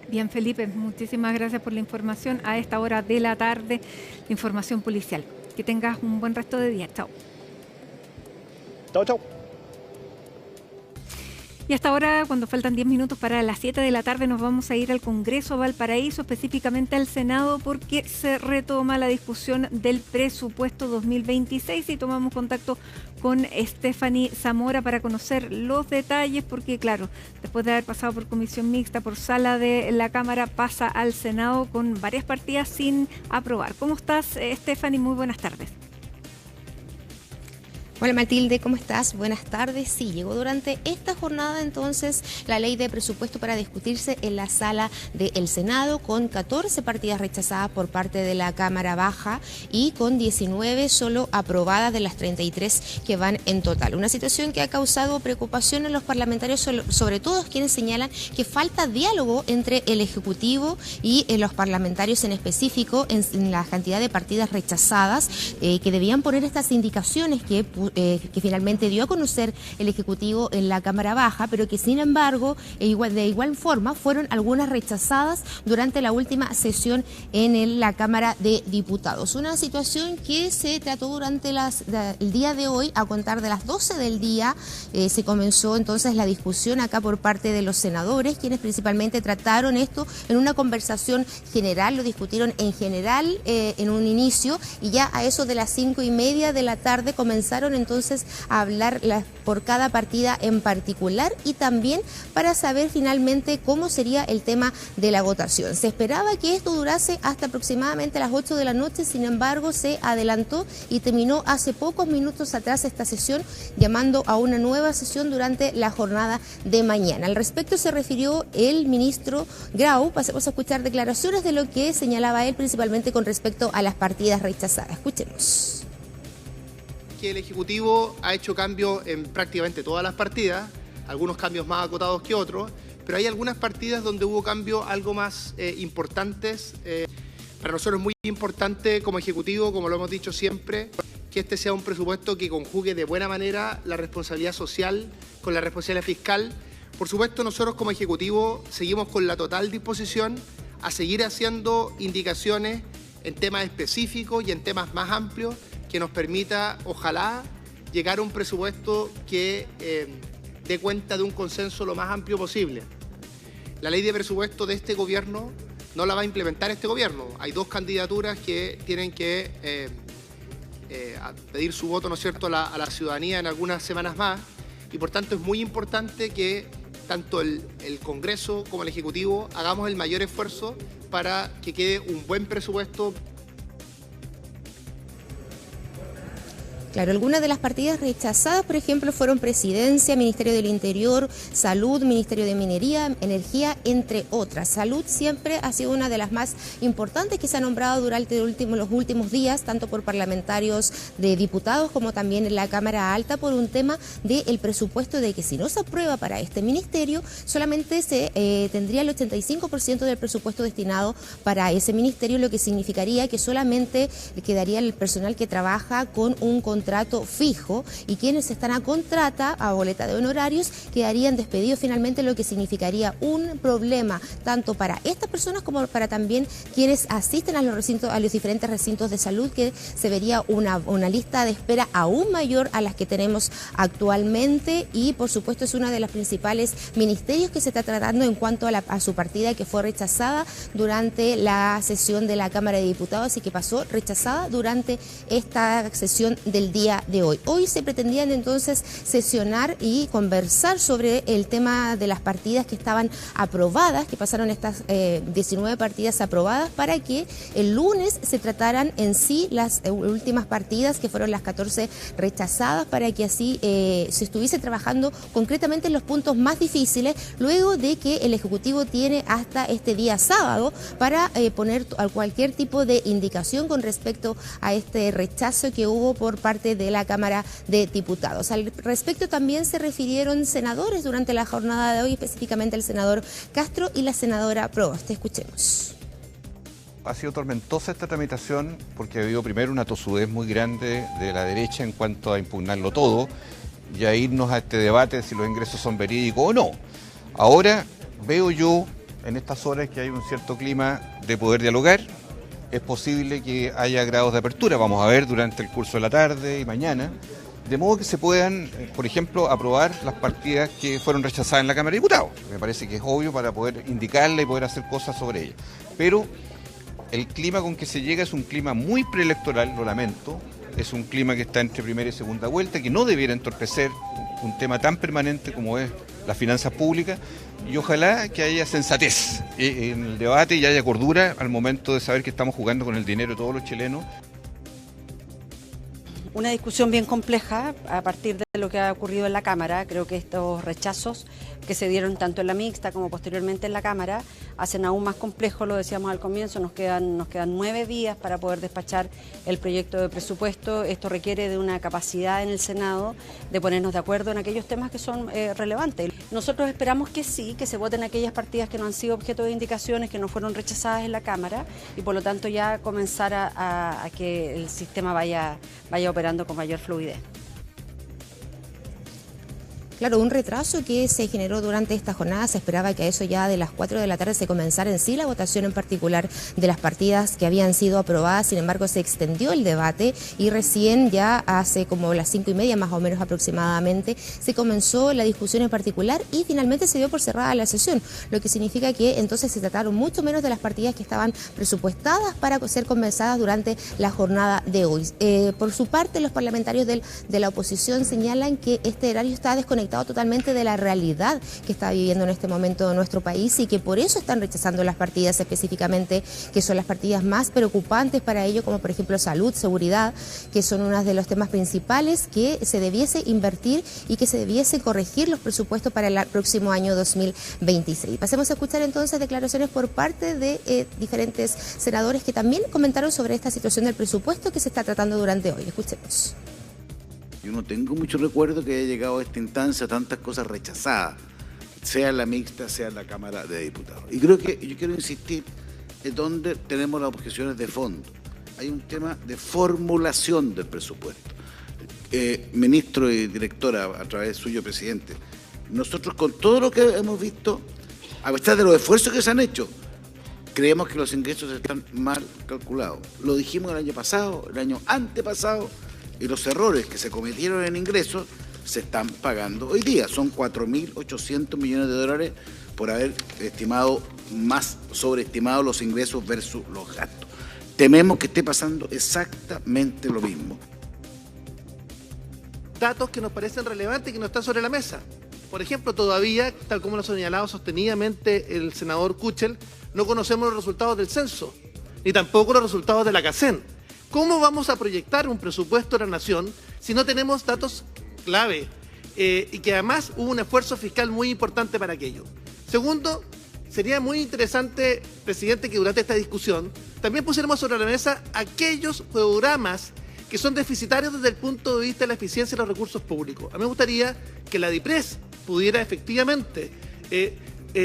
Bien, Felipe, muchísimas gracias por la información a esta hora de la tarde, la información policial. Que tengas un buen resto de día. Chao. Chao, chao. Y hasta ahora, cuando faltan 10 minutos para las 7 de la tarde, nos vamos a ir al Congreso Valparaíso, específicamente al Senado, porque se retoma la discusión del presupuesto 2026 y tomamos contacto con Stephanie Zamora para conocer los detalles, porque claro, después de haber pasado por comisión mixta, por sala de la Cámara, pasa al Senado con varias partidas sin aprobar. ¿Cómo estás, Stephanie? Muy buenas tardes. Hola Matilde, ¿cómo estás? Buenas tardes. Sí, llegó durante esta jornada entonces la ley de presupuesto para discutirse en la sala del Senado con 14 partidas rechazadas por parte de la Cámara Baja y con 19 solo aprobadas de las 33 que van en total. Una situación que ha causado preocupación en los parlamentarios, sobre todo quienes señalan que falta diálogo entre el Ejecutivo y los parlamentarios en específico en la cantidad de partidas rechazadas que debían poner estas indicaciones que finalmente dio a conocer el Ejecutivo en la Cámara Baja, pero que sin embargo de igual forma fueron algunas rechazadas durante la última sesión en la Cámara de Diputados. Una situación que se trató durante el día de hoy, a contar de las 12 del día, se comenzó entonces la discusión acá por parte de los senadores, quienes principalmente trataron esto en una conversación general, lo discutieron en general en un inicio, y ya a eso de las 5:30 de la tarde comenzaron entonces a hablar por cada partida en particular y también para saber finalmente cómo sería el tema de la votación. Se esperaba que esto durase hasta aproximadamente las 8 de la noche, sin embargo se adelantó y terminó hace pocos minutos atrás esta sesión, llamando a una nueva sesión durante la jornada de mañana. Al respecto se refirió el ministro Grau. Pasemos a escuchar declaraciones de lo que señalaba él principalmente con respecto a las partidas rechazadas. Escuchemos. Que el Ejecutivo ha hecho cambios en prácticamente todas las partidas, algunos cambios más acotados que otros, pero hay algunas partidas donde hubo cambios algo más importantes. Para nosotros es muy importante como Ejecutivo, como lo hemos dicho siempre, que este sea un presupuesto que conjugue de buena manera la responsabilidad social con la responsabilidad fiscal. Por supuesto, nosotros como Ejecutivo seguimos con la total disposición a seguir haciendo indicaciones en temas específicos y en temas más amplios que nos permita, ojalá, llegar a un presupuesto que dé cuenta de un consenso lo más amplio posible. La ley de presupuesto de este gobierno no la va a implementar este gobierno. Hay dos candidaturas que tienen que pedir su voto, ¿no es cierto?, a la ciudadanía en algunas semanas más, y por tanto es muy importante que tanto el Congreso como el Ejecutivo hagamos el mayor esfuerzo para que quede un buen presupuesto. Claro, algunas de las partidas rechazadas, por ejemplo, fueron Presidencia, Ministerio del Interior, Salud, Ministerio de Minería, Energía, entre otras. Salud siempre ha sido una de las más importantes que se ha nombrado durante los últimos días, tanto por parlamentarios de diputados como también en la Cámara Alta, por un tema del presupuesto, de que si no se aprueba para este ministerio, solamente se tendría el 85% del presupuesto destinado para ese ministerio, lo que significaría que solamente quedaría el personal que trabaja con un contrato fijo, y quienes están a contrata, a boleta de honorarios, quedarían despedidos finalmente, lo que significaría un problema tanto para estas personas como para también quienes asisten a los diferentes recintos de salud, que se vería una lista de espera aún mayor a las que tenemos actualmente, y por supuesto es uno de los principales ministerios que se está tratando en cuanto a su partida, que fue rechazada durante la sesión de la Cámara de Diputados y que pasó rechazada durante esta sesión del día de hoy. Hoy se pretendían entonces sesionar y conversar sobre el tema de las partidas que estaban aprobadas, que pasaron estas 19 partidas aprobadas, para que el lunes se trataran en sí las últimas partidas, que fueron las 14 rechazadas, para que así se estuviese trabajando concretamente en los puntos más difíciles, luego de que el Ejecutivo tiene hasta este día sábado para poner cualquier tipo de indicación con respecto a este rechazo que hubo por parte de la Cámara de Diputados. Al respecto también se refirieron senadores durante la jornada de hoy, específicamente el senador Castro y la senadora Proboste. Escuchemos. Ha sido tormentosa esta tramitación porque ha habido primero una tosudez muy grande de la derecha en cuanto a impugnarlo todo y a irnos a este debate de si los ingresos son verídicos o no. Ahora veo yo en estas horas que hay un cierto clima de poder dialogar. Es posible que haya grados de apertura, vamos a ver durante el curso de la tarde y mañana, de modo que se puedan, por ejemplo, aprobar las partidas que fueron rechazadas en la Cámara de Diputados. Me parece que es obvio para poder indicarle y poder hacer cosas sobre ellas. Pero el clima con que se llega es un clima muy preelectoral, lo lamento, es un clima que está entre primera y segunda vuelta, que no debiera entorpecer un tema tan permanente como es las finanzas públicas, y ojalá que haya sensatez en el debate y haya cordura al momento de saber que estamos jugando con el dinero de todos los chilenos. una discusión bien compleja a partir de lo que ha ocurrido en la Cámara. Creo que estos rechazos que se dieron tanto en la mixta como posteriormente en la Cámara hacen aún más complejo, lo decíamos al comienzo, nos quedan 9 días para poder despachar el proyecto de presupuesto. Esto requiere de una capacidad en el Senado de ponernos de acuerdo en aquellos temas que son relevantes. Nosotros esperamos que sí, que se voten aquellas partidas que no han sido objeto de indicaciones, que no fueron rechazadas en la Cámara, y por lo tanto ya comenzar a que el sistema vaya operando con mayor fluidez. Claro, un retraso que se generó durante esta jornada. Se esperaba que a eso ya de las 4 de la tarde se comenzara en sí la votación en particular de las partidas que habían sido aprobadas. Sin embargo, se extendió el debate y recién ya hace como las 5:30 más o menos aproximadamente se comenzó la discusión en particular y finalmente se dio por cerrada la sesión, lo que significa que entonces se trataron mucho menos de las partidas que estaban presupuestadas para ser conversadas durante la jornada de hoy. Por su parte, los parlamentarios de la oposición señalan que este erario está desconectado totalmente de la realidad que está viviendo en este momento nuestro país y que por eso están rechazando las partidas específicamente, que son las partidas más preocupantes para ello, como por ejemplo salud, seguridad, que son uno de los temas principales que se debiese invertir y que se debiese corregir los presupuestos para el próximo año 2026. Pasemos a escuchar entonces declaraciones por parte de diferentes senadores que también comentaron sobre esta situación del presupuesto que se está tratando durante hoy. Escuchemos. Yo no tengo mucho recuerdo que haya llegado a esta instancia tantas cosas rechazadas, sea en la mixta, sea en la Cámara de Diputados. Y creo que yo quiero insistir en donde tenemos las objeciones de fondo. Hay un tema de formulación del presupuesto. Ministro y directora, a través suyo, presidente, nosotros con todo lo que hemos visto, a pesar de los esfuerzos que se han hecho, creemos que los ingresos están mal calculados. Lo dijimos el año pasado, el año antepasado, y los errores que se cometieron en ingresos se están pagando hoy día. Son 4.800 millones de dólares por haber sobreestimado los ingresos versus los gastos. Tememos que esté pasando exactamente lo mismo. Datos que nos parecen relevantes y que no están sobre la mesa. Por ejemplo, todavía, tal como lo ha señalado sostenidamente el senador Kuchel, no conocemos los resultados del censo, ni tampoco los resultados de la CACEN. ¿Cómo vamos a proyectar un presupuesto de la nación si no tenemos datos clave y que además hubo un esfuerzo fiscal muy importante para aquello? Segundo, sería muy interesante, presidente, que durante esta discusión también pusiéramos sobre la mesa aquellos programas que son deficitarios desde el punto de vista de la eficiencia de los recursos públicos. A mí me gustaría que la DIPRES pudiera efectivamente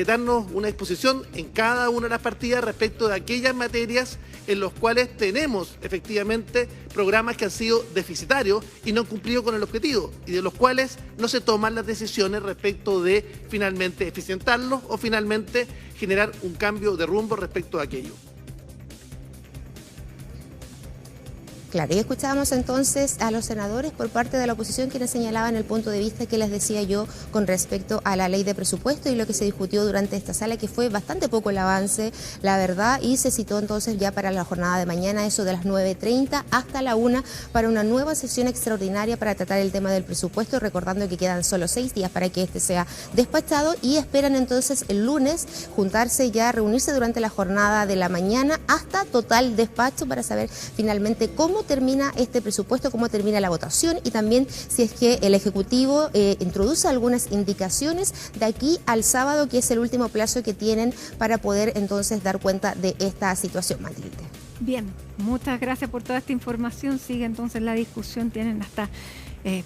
darnos una exposición en cada una de las partidas respecto de aquellas materias en los cuales tenemos efectivamente programas que han sido deficitarios y no han cumplido con el objetivo y de los cuales no se toman las decisiones respecto de finalmente eficientarlos o finalmente generar un cambio de rumbo respecto a aquello. Claro, y escuchábamos entonces a los senadores por parte de la oposición quienes señalaban el punto de vista que les decía yo con respecto a la ley de presupuesto y lo que se discutió durante esta sala, que fue bastante poco el avance, la verdad, y se citó entonces ya para la jornada de mañana, eso de las 9:30 hasta la 1, para una nueva sesión extraordinaria para tratar el tema del presupuesto, recordando que quedan solo 6 días para que este sea despachado y esperan entonces el lunes juntarse ya, reunirse durante la jornada de la mañana hasta total despacho para saber finalmente cómo termina este presupuesto, cómo termina la votación y también si es que el Ejecutivo introduce algunas indicaciones de aquí al sábado, que es el último plazo que tienen para poder entonces dar cuenta de esta situación, Matilde. Bien, muchas gracias por toda esta información. Sigue entonces la discusión, tienen hasta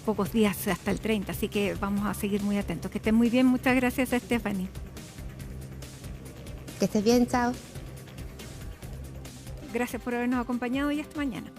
pocos días, hasta el 30, así que vamos a seguir muy atentos. Que estén muy bien, muchas gracias, Stephanie. Que estés bien, chao. Gracias por habernos acompañado y hasta mañana.